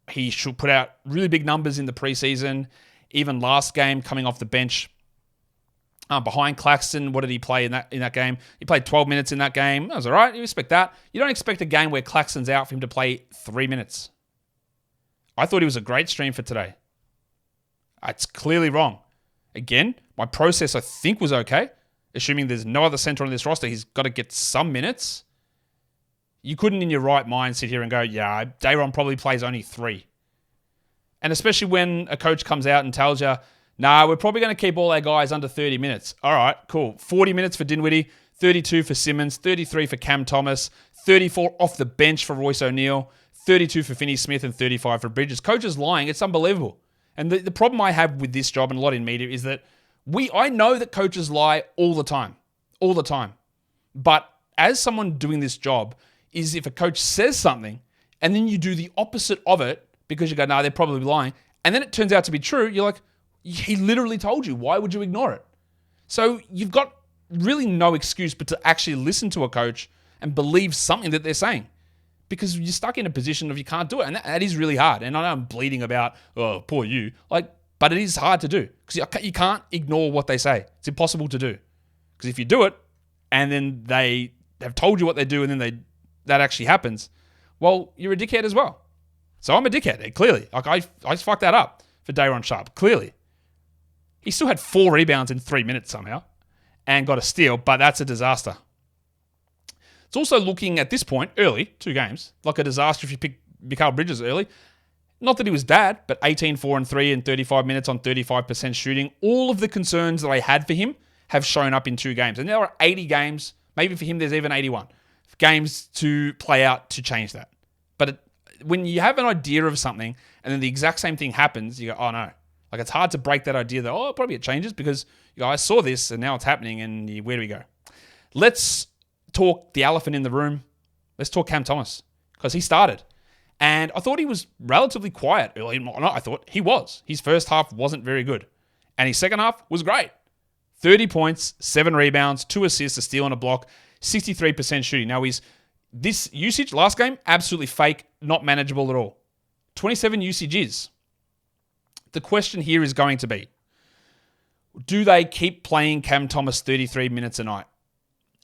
He should put out really big numbers in the preseason. Even last game, coming off the bench behind Claxton. What did he play in that game? He played 12 minutes in that game. That was all right. You expect that. You don't expect a game where Claxton's out for him to play 3 minutes. I thought he was a great stream for today. It's clearly wrong. Again, my process I think was okay. Assuming there's no other center on this roster, he's got to get some minutes. You couldn't in your right mind sit here and go, yeah, Day'Ron probably plays only 3. And especially when a coach comes out and tells you, nah, we're probably going to keep all our guys under 30 minutes. All right, cool. 40 minutes for Dinwiddie, 32 for Simmons, 33 for Cam Thomas, 34 off the bench for Royce O'Neal, 32 for Finney Smith, and 35 for Bridges. Coach is lying. It's unbelievable. And the problem I have with this job and a lot in media is that I know that coaches lie all the time. But as someone doing this job, is if a coach says something and then you do the opposite of it because you go, nah, they're probably lying, and then it turns out to be true, you're like, he literally told you. Why would you ignore it? So you've got really no excuse but to actually listen to a coach and believe something that they're saying, because you're stuck in a position of you can't do it. And that is really hard. And I know I'm bleeding about, oh, poor you. But it is hard to do because you can't ignore what they say. It's impossible to do. Because if you do it and then they have told you what they do and then that actually happens, well, you're a dickhead as well. So I'm a dickhead, clearly. I fucked that up for Day'Ron Sharpe, clearly. He still had 4 rebounds in 3 minutes somehow and got a steal, but that's a disaster. It's also looking at this point, early, 2 games, like a disaster if you pick Mikal Bridges early. Not that he was bad, but 18, 4, and 3 in 35 minutes on 35% shooting. All of the concerns that I had for him have shown up in 2 games. And there are 80 games, maybe for him there's even 81 games to play out to change that. But when you have an idea of something and then the exact same thing happens, you go, oh no. Like, it's hard to break that idea that, oh, probably it changes because I saw this and now it's happening, and where do we go? Let's talk the elephant in the room. Let's talk Cam Thomas, because he started. And I thought he was relatively quiet early. I thought he was. His first half wasn't very good. And his second half was great. 30 points, 7 rebounds, 2 assists, a steal and a block, 63% shooting. Now, this usage last game, absolutely fake, not manageable at all. 27 usages. The question here is going to be, do they keep playing Cam Thomas 33 minutes a night?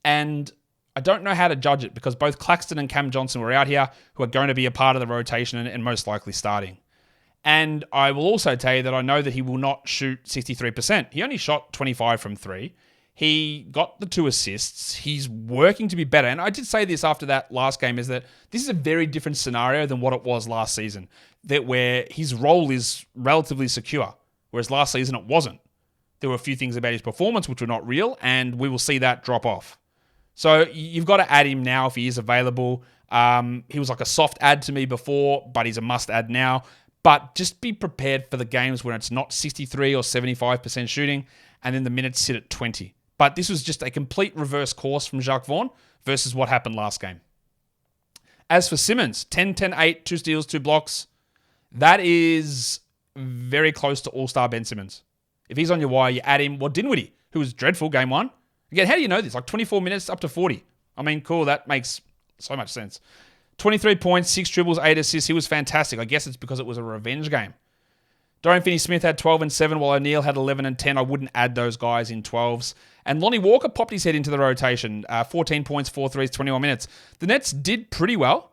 And I don't know how to judge it, because both Claxton and Cam Johnson were out here, who are going to be a part of the rotation and most likely starting. And I will also tell you that I know that he will not shoot 63%. He only shot 25 from 3. He got the 2 assists. He's working to be better. And I did say this after that last game, is that this is a very different scenario than what it was last season, that where his role is relatively secure, whereas last season it wasn't. There were a few things about his performance which were not real, and we will see that drop off. So you've got to add him now if he is available. He was like a soft add to me before, but he's a must add now. But just be prepared for the games where it's not 63 or 75% shooting, and then the minutes sit at 20. But this was just a complete reverse course from Jacques Vaughn versus what happened last game. As for Simmons, 10, 10, 8, 2 steals, 2 blocks. That is very close to all-star Ben Simmons. If he's on your wire, you add him. Well, Dinwiddie, who was dreadful game 1. Again, how do you know this? Like 24 minutes up to 40. I mean, cool. That makes so much sense. 23 points, 6 dribbles, 8 assists. He was fantastic. I guess it's because it was a revenge game. Dorian Finney-Smith had 12 and 7, while O'Neal had 11 and 10. I wouldn't add those guys in 12s. And Lonnie Walker popped his head into the rotation. 14 points, 4 threes, 21 minutes. The Nets did pretty well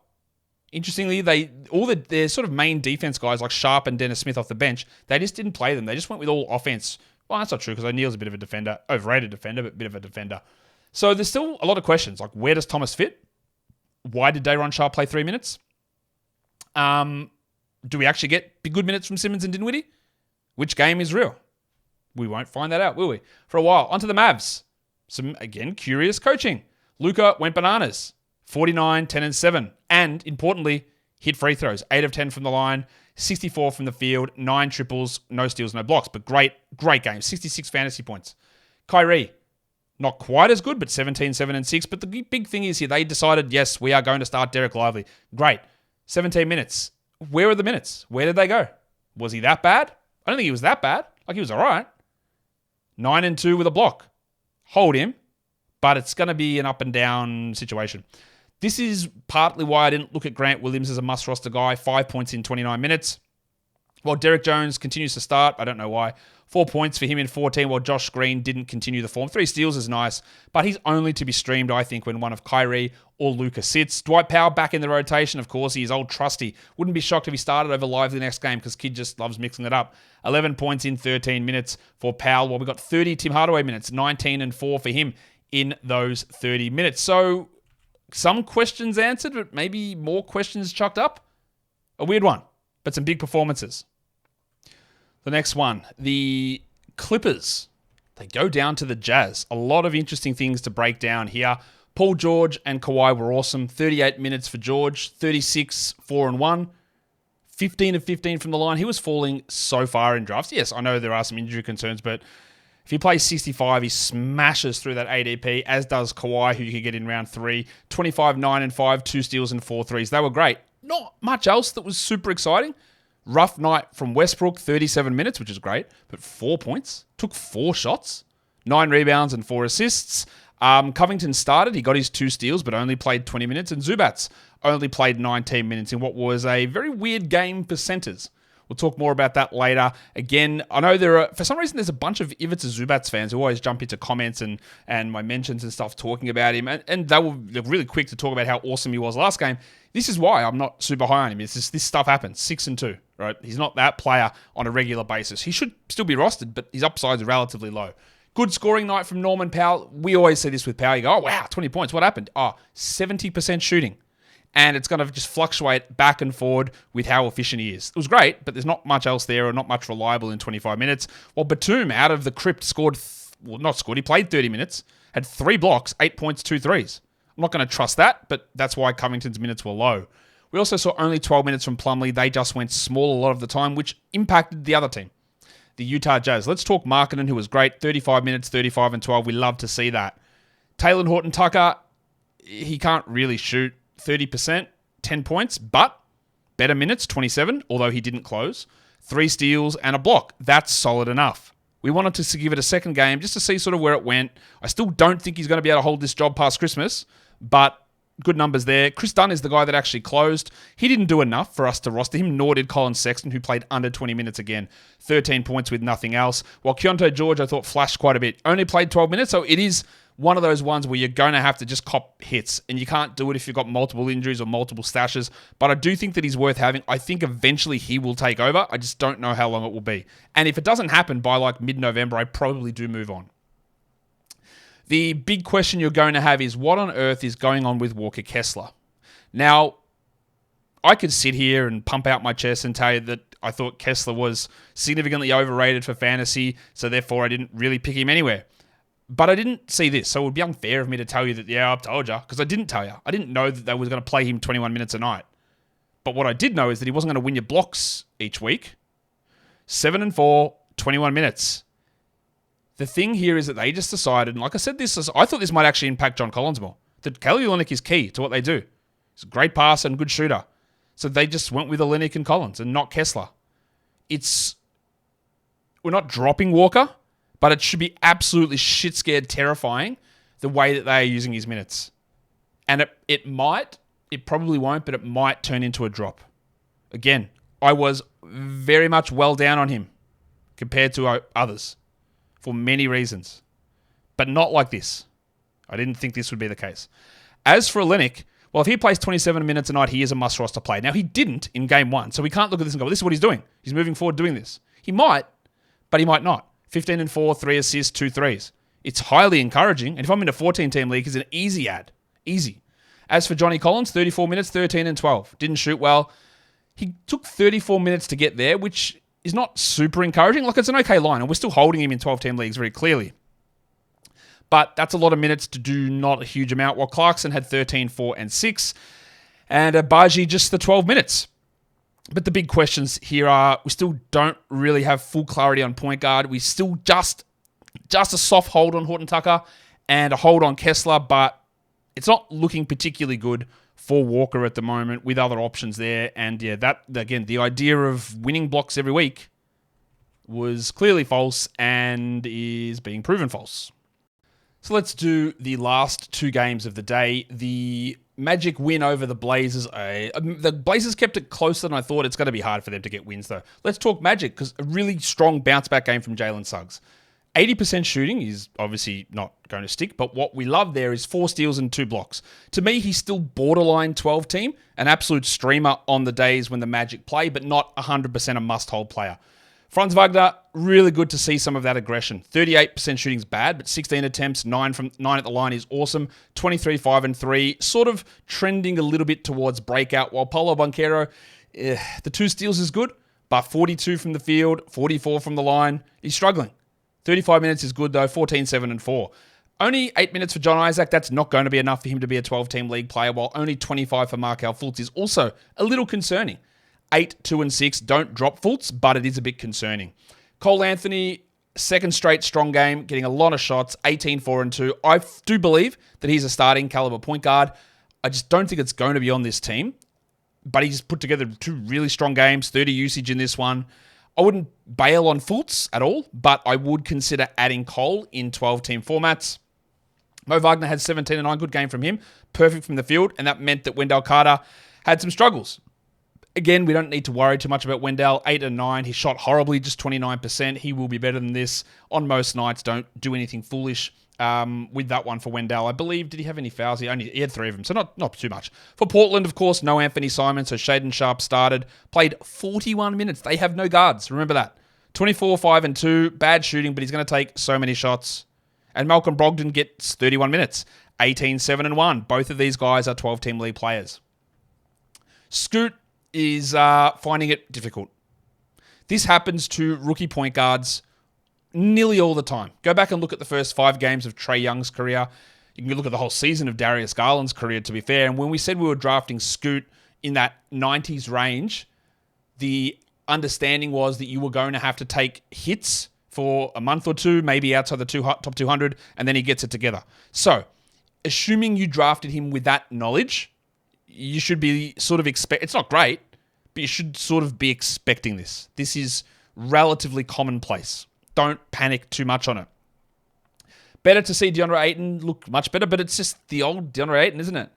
Interestingly, their sort of main defense guys like Sharp and Dennis Smith off the bench, they just didn't play them. They just went with all offense. Well, that's not true because O'Neal's a bit of a defender, overrated defender, but a bit of a defender. So there's still a lot of questions. Like, where does Thomas fit? Why did Day'Ron Sharp play 3 minutes? Do we actually get good minutes from Simmons and Dinwiddie? Which game is real? We won't find that out, will we? For a while. Onto the Mavs. Some, again, curious coaching. Luka went bananas. 49, 10, and 7. And, importantly, hit free throws. 8 of 10 from the line, 64 from the field, 9 triples, no steals, no blocks. But great game. 66 fantasy points. Kyrie, not quite as good, but 17, 7, and 6. But the big thing is here, they decided, yes, we are going to start Derek Lively. Great. 17 minutes. Where are the minutes? Where did they go? Was he that bad? I don't think he was that bad. Like, he was all right. 9 and 2 with a block. Hold him. But it's going to be an up and down situation. This is partly why I didn't look at Grant Williams as a must-roster guy. 5 points in 29 minutes. While Derek Jones continues to start, I don't know why. 4 points for him in 14, while Josh Green didn't continue the form. 3 steals is nice, but he's only to be streamed, I think, when one of Kyrie or Luka sits. Dwight Powell back in the rotation, of course. He is old trusty. Wouldn't be shocked if he started over Lively the next game because Kid just loves mixing it up. 11 points in 13 minutes for Powell, while we got 30 Tim Hardaway minutes, 19 and 4 for him in those 30 minutes. So some questions answered, but maybe more questions chucked up. A weird one, but some big performances. The next one, the Clippers. They go down to the Jazz. A lot of interesting things to break down here. Paul George and Kawhi were awesome. 38 minutes for George, 36, 4 and 1. 15 of 15 from the line. He was falling so far in drafts. Yes, I know there are some injury concerns, but if he plays 65, he smashes through that ADP, as does Kawhi, who you could get in round 3. 25, 9 and 5, 2 steals and 4 threes. They were great. Not much else that was super exciting. Rough night from Westbrook, 37 minutes, which is great, but 4 points. Took 4 shots, 9 rebounds and 4 assists. Covington started. He got his 2 steals, but only played 20 minutes. And Zubats only played 19 minutes in what was a very weird game for centers. We'll talk more about that later. Again, I know for some reason, there's a bunch of Ivica Zubats fans who always jump into comments and my mentions and stuff talking about him. And they were really quick to talk about how awesome he was last game. This is why I'm not super high on him. It's just this stuff happens. 6 and 2, right? He's not that player on a regular basis. He should still be rostered, but his upside is relatively low. Good scoring night from Norman Powell. We always see this with Powell. You go, oh, wow, 20 points. What happened? 70% shooting. And it's going to just fluctuate back and forward with how efficient he is. It was great, but there's not much else there or not much reliable in 25 minutes. While Batum, out of the crypt, he played 30 minutes, had 3 blocks, 8 points, 2 threes. I'm not going to trust that, but that's why Covington's minutes were low. We also saw only 12 minutes from Plumlee. They just went small a lot of the time, which impacted the other team, the Utah Jazz. Let's talk Markkanen, who was great. 35 minutes, 35 and 12. We love to see that. Taylor Horton-Tucker, he can't really shoot. 30%, 10 points, but better minutes, 27, although he didn't close. 3 steals and a block. That's solid enough. We wanted to give it a second game just to see sort of where it went. I still don't think he's going to be able to hold this job past Christmas, but good numbers there. Chris Dunn is the guy that actually closed. He didn't do enough for us to roster him, nor did Colin Sexton, who played under 20 minutes again. 13 points with nothing else. While Keontae George, I thought, flashed quite a bit. Only played 12 minutes, so it is one of those ones where you're going to have to just cop hits, and you can't do it if you've got multiple injuries or multiple stashes, but I do think that he's worth having. I think eventually he will take over. I just don't know how long it will be. And if it doesn't happen by like mid-November, I probably do move on. The big question you're going to have is what on earth is going on with Walker Kessler? Now, I could sit here and pump out my chest and tell you that I thought Kessler was significantly overrated for fantasy, so therefore I didn't really pick him anywhere. But I didn't see this, so it would be unfair of me to tell you that, yeah, I've told you, because I didn't tell you. I didn't know that they was going to play him 21 minutes a night. But what I did know is that he wasn't going to win your blocks each week. 7 and 4, 21 minutes. The thing here is that they just decided, and like I said, I thought this might actually impact John Collins more, that Kelly Olynyk is key to what they do. He's a great passer and good shooter. So they just went with Olynyk and Collins and not Kessler. We're not dropping Walker, but it should be absolutely shit-scared terrifying the way that they are using his minutes. And it probably won't, but it might turn into a drop. Again, I was very much well down on him compared to others for many reasons, but not like this. I didn't think this would be the case. As for Olynyk, Well, if he plays 27 minutes a night, he is a must-roster play. Now, he didn't in Game 1, so we can't look at this and go, well, this is what he's doing. He's moving forward doing this. He might, but he might not. 15 and 4, 3 assists, 2 threes. It's highly encouraging, and if I'm in a 14-team league, it's an easy add. Easy. As for Johnny Collins, 34 minutes, 13 and 12. Didn't shoot well. He took 34 minutes to get there, which is not super encouraging. Look, it's an okay line, and we're still holding him in 12-team leagues very clearly. But that's a lot of minutes to do not a huge amount, while Clarkson had 13, 4, and 6, and Baji just the 12 minutes. But the big questions here are, we still don't really have full clarity on point guard. We still just a soft hold on Horton Tucker and a hold on Kessler, but it's not looking particularly good for Walker at the moment with other options there. And yeah, that, again, the idea of winning blocks every week was clearly false and is being proven false. So let's do the last 2 games of the day. The Magic win over the Blazers. The Blazers kept it closer than I thought. It's going to be hard for them to get wins, though. Let's talk Magic, because a really strong bounce-back game from Jalen Suggs. 80% shooting is obviously not going to stick, but what we love there is 4 steals and 2 blocks. To me, he's still borderline 12 team, an absolute streamer on the days when the Magic play, but not 100% a must-hold player. Franz Wagner, really good to see some of that aggression. 38% shooting is bad, but 16 attempts, 9 at the line is awesome. 23, 5, and 3, sort of trending a little bit towards breakout, while Paulo Banchero, the 2 steals is good, but 42 from the field, 44 from the line, he's struggling. 35 minutes is good, though. 14, 7, and 4. Only 8 minutes for John Isaac. That's not going to be enough for him to be a 12-team league player, while only 25 for Markelle Fultz is also a little concerning. 8, 2, and 6. Don't drop Fultz, but it is a bit concerning. Cole Anthony, second straight strong game, getting a lot of shots. 18, 4, and 2. I do believe that he's a starting caliber point guard. I just don't think it's going to be on this team, but he's put together 2 really strong games, 30 usage in this one. I wouldn't bail on Fultz at all, but I would consider adding Cole in 12-team formats. Mo Wagner had 17 and 9, good game from him, perfect from the field, and that meant that Wendell Carter had some struggles. Again, we don't need to worry too much about Wendell. 8 and 9, he shot horribly, just 29%. He will be better than this on most nights. Don't do anything foolish with that one for Wendell. I believe, did he have any fouls? He had 3 of them, so not too much. For Portland, of course, no Anthony Simon, so Shaedon Sharpe started. Played 41 minutes. They have no guards. Remember that. 24, 5, and 2. Bad shooting, but he's going to take so many shots. And Malcolm Brogdon gets 31 minutes. 18, 7, and 1. Both of these guys are 12-team league players. Scoot is finding it difficult. This happens to rookie point guards nearly all the time. Go back and look at the first 5 games of Trae Young's career. You can look at the whole season of Darius Garland's career, to be fair. And when we said we were drafting Scoot in that 90s range, the understanding was that you were going to have to take hits for a month or 2, maybe outside the top 200, and then he gets it together. So, assuming you drafted him with that knowledge, you should be sort of it's not great, but you should sort of be expecting this. This is relatively commonplace. Don't panic too much on it. Better to see DeAndre Ayton look much better, but it's just the old DeAndre Ayton, isn't it?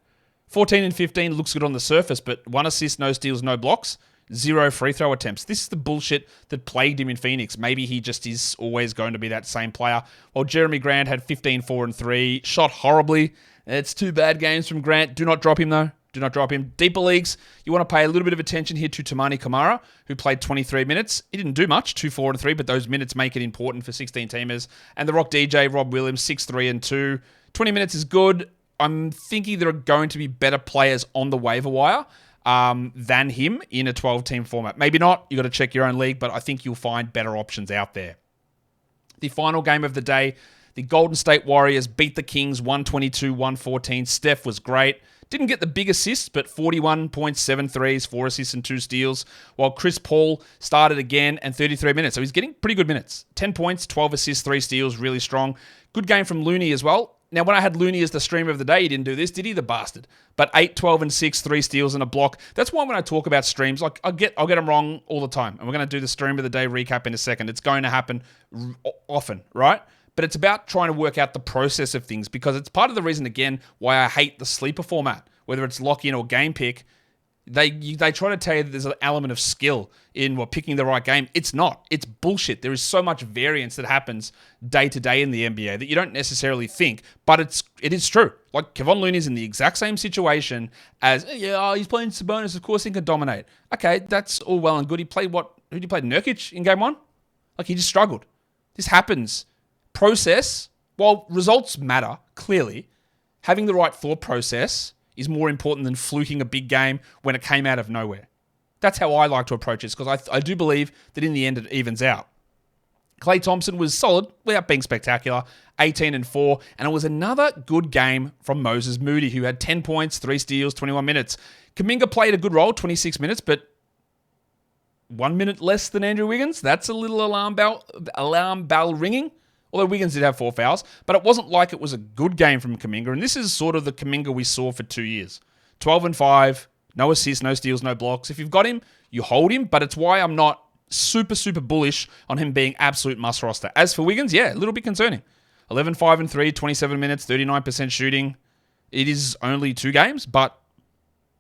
14 and 15 looks good on the surface, but 1 assist, no steals, no blocks, 0 free throw attempts. This is the bullshit that plagued him in Phoenix. Maybe he just is always going to be that same player. While Jeremy Grant had 15, 4, and 3, shot horribly. It's 2 bad games from Grant. Do not drop him, though. Do not drop him. Deeper leagues, you want to pay a little bit of attention here to Tamani Kamara, who played 23 minutes. He didn't do much, 2, 4, and 3, but those minutes make it important for 16-teamers. And the Rock DJ, Rob Williams, 6, 3, and 2. 20 minutes is good. I'm thinking there are going to be better players on the waiver wire than him in a 12-team format. Maybe not. You got to check your own league, but I think you'll find better options out there. The final game of the day, the Golden State Warriors beat the Kings 122-114. Steph was great. Didn't get the big assists, but 41.7 threes, 4 assists and 2 steals, while Chris Paul started again and 33 minutes. So he's getting pretty good minutes. 10 points, 12 assists, 3 steals, really strong. Good game from Looney as well. Now, when I had Looney as the streamer of the day, he didn't do this, did he, the bastard? But 8, 12, and 6, 3 steals and a block. That's why when I talk about streams, like I'll get them wrong all the time. And we're going to do the stream of the day recap in a second. It's going to happen often, right? But it's about trying to work out the process of things, because it's part of the reason, again, why I hate the sleeper format. Whether it's lock-in or game pick, They try to tell you that there's an element of skill in picking the right game. It's not. It's bullshit. There is so much variance that happens day to day in the NBA that you don't necessarily think, but it is true. Like Kevon Looney's in the exact same situation as, he's playing Sabonis, of course he can dominate. Okay, that's all well and good. Who did he play? Nurkic in game 1? Like, he just struggled. This happens. Process, while results matter, clearly, having the right thought process is more important than fluking a big game when it came out of nowhere. That's how I like to approach it, because I do believe that in the end it evens out. Klay Thompson was solid without being spectacular, 18-4, and it was another good game from Moses Moody, who had 10 points, 3 steals, 21 minutes. Kuminga played a good role, 26 minutes, but 1 minute less than Andrew Wiggins. That's a little alarm bell ringing. Although Wiggins did have 4 fouls, but it wasn't like it was a good game from Kuminga, and this is sort of the Kuminga we saw for 2 years. 12-5, no assists, no steals, no blocks. If you've got him, you hold him, but it's why I'm not super, super bullish on him being absolute must roster. As for Wiggins, a little bit concerning. 11-5-3, 27 minutes, 39% shooting. It is only 2 games, but,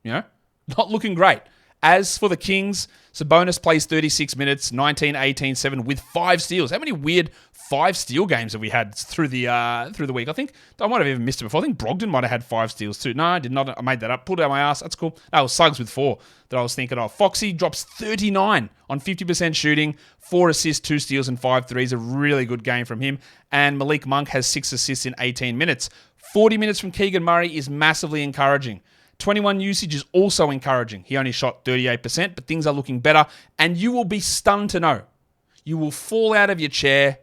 not looking great. As for the Kings, Sabonis plays 36 minutes, 19-18-7 with 5 steals. How many weird 5 steal games have we had through the week? I think I might have even missed it before. I think Brogdon might have had 5 steals too. No, I did not. I made that up. Pulled it out my ass. That's cool. No, it was Suggs with 4 that I was thinking of. Foxy drops 39 on 50% shooting, 4 assists, 2 steals, and 5 threes. A really good game from him. And Malik Monk has 6 assists in 18 minutes. 40 minutes from Keegan Murray is massively encouraging. 21 usage is also encouraging. He only shot 38%, but things are looking better. And you will be stunned to know. You will fall out of your chair,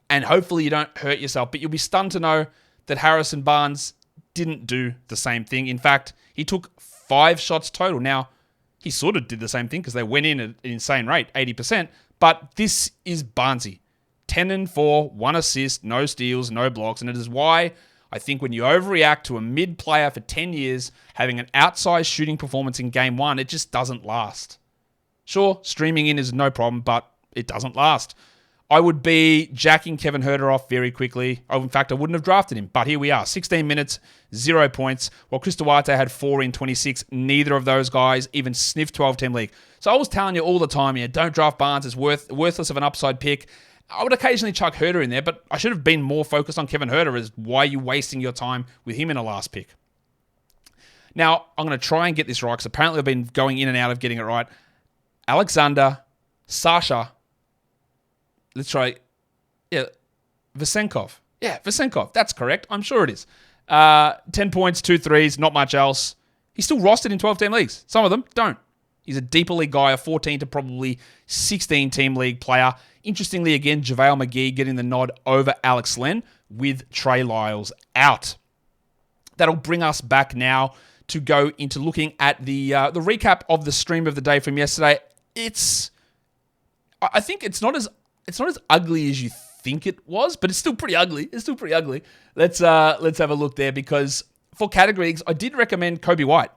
and hopefully you don't hurt yourself, but you'll be stunned to know that Harrison Barnes didn't do the same thing. In fact, he took 5 shots total. Now, he sort of did the same thing because they went in at an insane rate, 80%, but this is Barnesy. 10-4, 1 assist, no steals, no blocks, and it is why I think when you overreact to a mid player for 10 years having an outsized shooting performance in game 1, it just doesn't last. Sure, streaming in is no problem, but it doesn't last. I would be jacking Kevin Huerter off very quickly. In fact, I wouldn't have drafted him, but here we are. 16 minutes, 0 points, while Chris Duarte had 4 in 26. Neither of those guys even sniffed 12-team league. So I was telling you all the time, don't draft Barnes. It's worthless of an upside pick. I would occasionally chuck Huerter in there, but I should have been more focused on Kevin Huerter as why are you wasting your time with him in a last pick. Now, I'm going to try and get this right because apparently I've been going in and out of getting it right. Alexander, Sasha, let's try, Vesenkov. Yeah, Vesenkov, that's correct. I'm sure it is. 10 points, 2 threes, not much else. He's still rostered in 12-team leagues. Some of them don't. He's a deeper league guy, a 14 to probably 16-team league player. Interestingly, again, JaVale McGee getting the nod over Alex Len with Trey Lyles out. That'll bring us back now to go into looking at the recap of the stream of the day from yesterday. I think it's not as ugly as you think it was, but it's still pretty ugly. Let's have a look there, because for categories, I did recommend Kobe White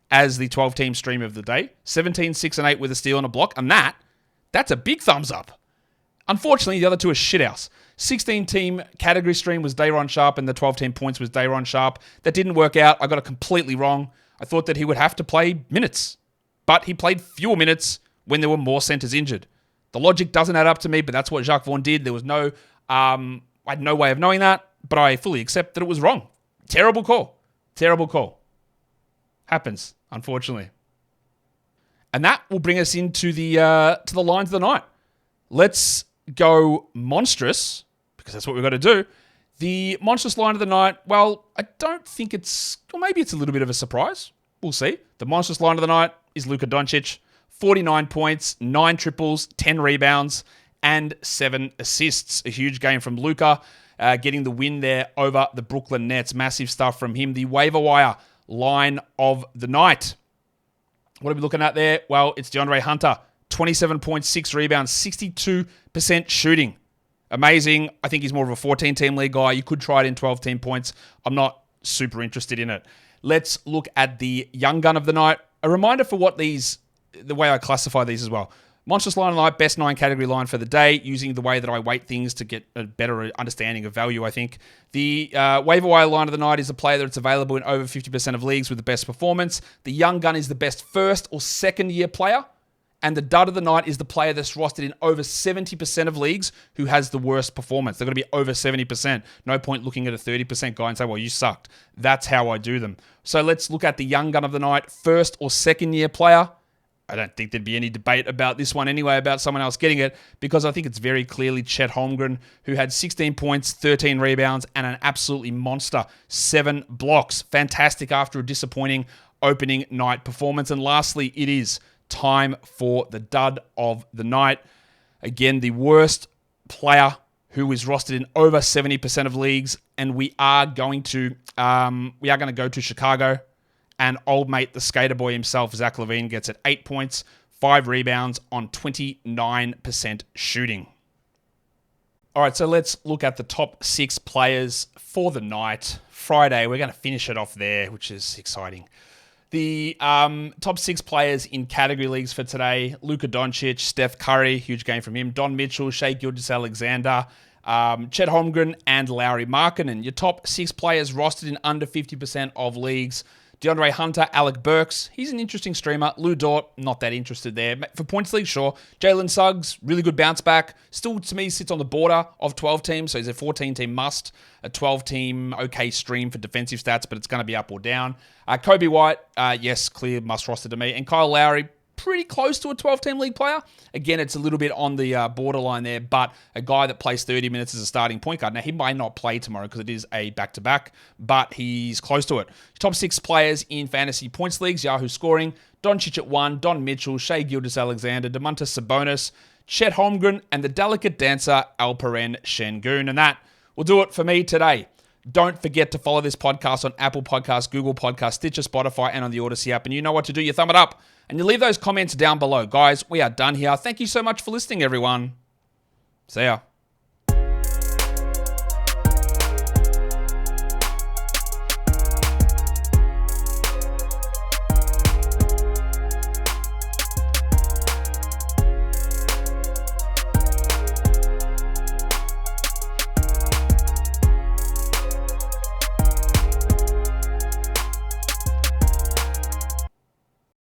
as the 12-team stream of the day. 17, 6, and 8 with a steal and a block, and that's a big thumbs up. Unfortunately, the other two are shithouse. 16-team category stream was Dayron Sharp, and the 12-team points was Dayron Sharp. That didn't work out. I got it completely wrong. I thought that he would have to play minutes, but he played fewer minutes when there were more centers injured. The logic doesn't add up to me, but that's what Jacques Vaughn did. There was I had no way of knowing that, but I fully accept that it was wrong. Terrible call. Happens, unfortunately. And that will bring us into the lines of the night. Let's go monstrous, because that's what we've got to do. The monstrous line of the night, well, I don't think maybe it's a little bit of a surprise. We'll see. The monstrous line of the night is Luka Doncic. 49 points, 9 triples, 10 rebounds, and 7 assists. A huge game from Luka, getting the win there over the Brooklyn Nets. Massive stuff from him. The waiver wire line of the night. What are we looking at there? Well, it's DeAndre Hunter. 27 points, 6 rebounds, 62% shooting. Amazing. I think he's more of a 14-team league guy. You could try it in 12-team points. I'm not super interested in it. Let's look at the young gun of the night. A reminder for what the way I classify these as well. Monstrous line of the night, best 9 category line for the day, using the way that I weight things to get a better understanding of value, I think. The waiver wire line of the night is a player that's available in over 50% of leagues with the best performance. The young gun is the best first or second year player. And the dud of the night is the player that's rostered in over 70% of leagues who has the worst performance. They're going to be over 70%. No point looking at a 30% guy and say, well, you sucked. That's how I do them. So let's look at the young gun of the night, first or second year player. I don't think there'd be any debate about this one anyway, about someone else getting it, because I think it's very clearly Chet Holmgren, who had 16 points, 13 rebounds, and an absolutely monster 7 blocks. Fantastic after a disappointing opening night performance. And lastly, it is time for the dud of the night. Again, the worst player who is rostered in over 70% of leagues, and we are going to go to Chicago. And old mate, the skater boy himself, Zach LaVine, gets it 8 points, 5 rebounds on 29% shooting. All right, so let's look at the top 6 players for the night. Friday, we're going to finish it off there, which is exciting. The top 6 players in category leagues for today: Luka Doncic, Steph Curry, huge game from him, Don Mitchell, Shai Gilgeous-Alexander, Chet Holmgren, and Lauri Markkanen. Your top 6 players rostered in under 50% of leagues: DeAndre Hunter, Alec Burks, he's an interesting streamer. Lou Dort, not that interested there. For points league, sure. Jalen Suggs, really good bounce back. Still, to me, sits on the border of 12 teams, so he's a 14-team must. A 12-team okay stream for defensive stats, but it's going to be up or down. Kobe White, yes, clear must roster to me. And Kyle Lowry, pretty close to a 12-team league player. Again, it's a little bit on the borderline there, but a guy that plays 30 minutes as a starting point guard. Now, he might not play tomorrow because it is a back-to-back, but he's close to it. Top 6 players in fantasy points leagues: Yahoo scoring, Doncic at 1, Don Mitchell, Shai Gilgeous-Alexander, Domantas Sabonis, Chet Holmgren, and the delicate dancer Alperen Şengün. And that will do it for me today. Don't forget to follow this podcast on Apple Podcasts, Google Podcasts, Stitcher, Spotify, and on the Odyssey app. And you know what to do. You thumb it up and you leave those comments down below. Guys, we are done here. Thank you so much for listening, everyone. See ya.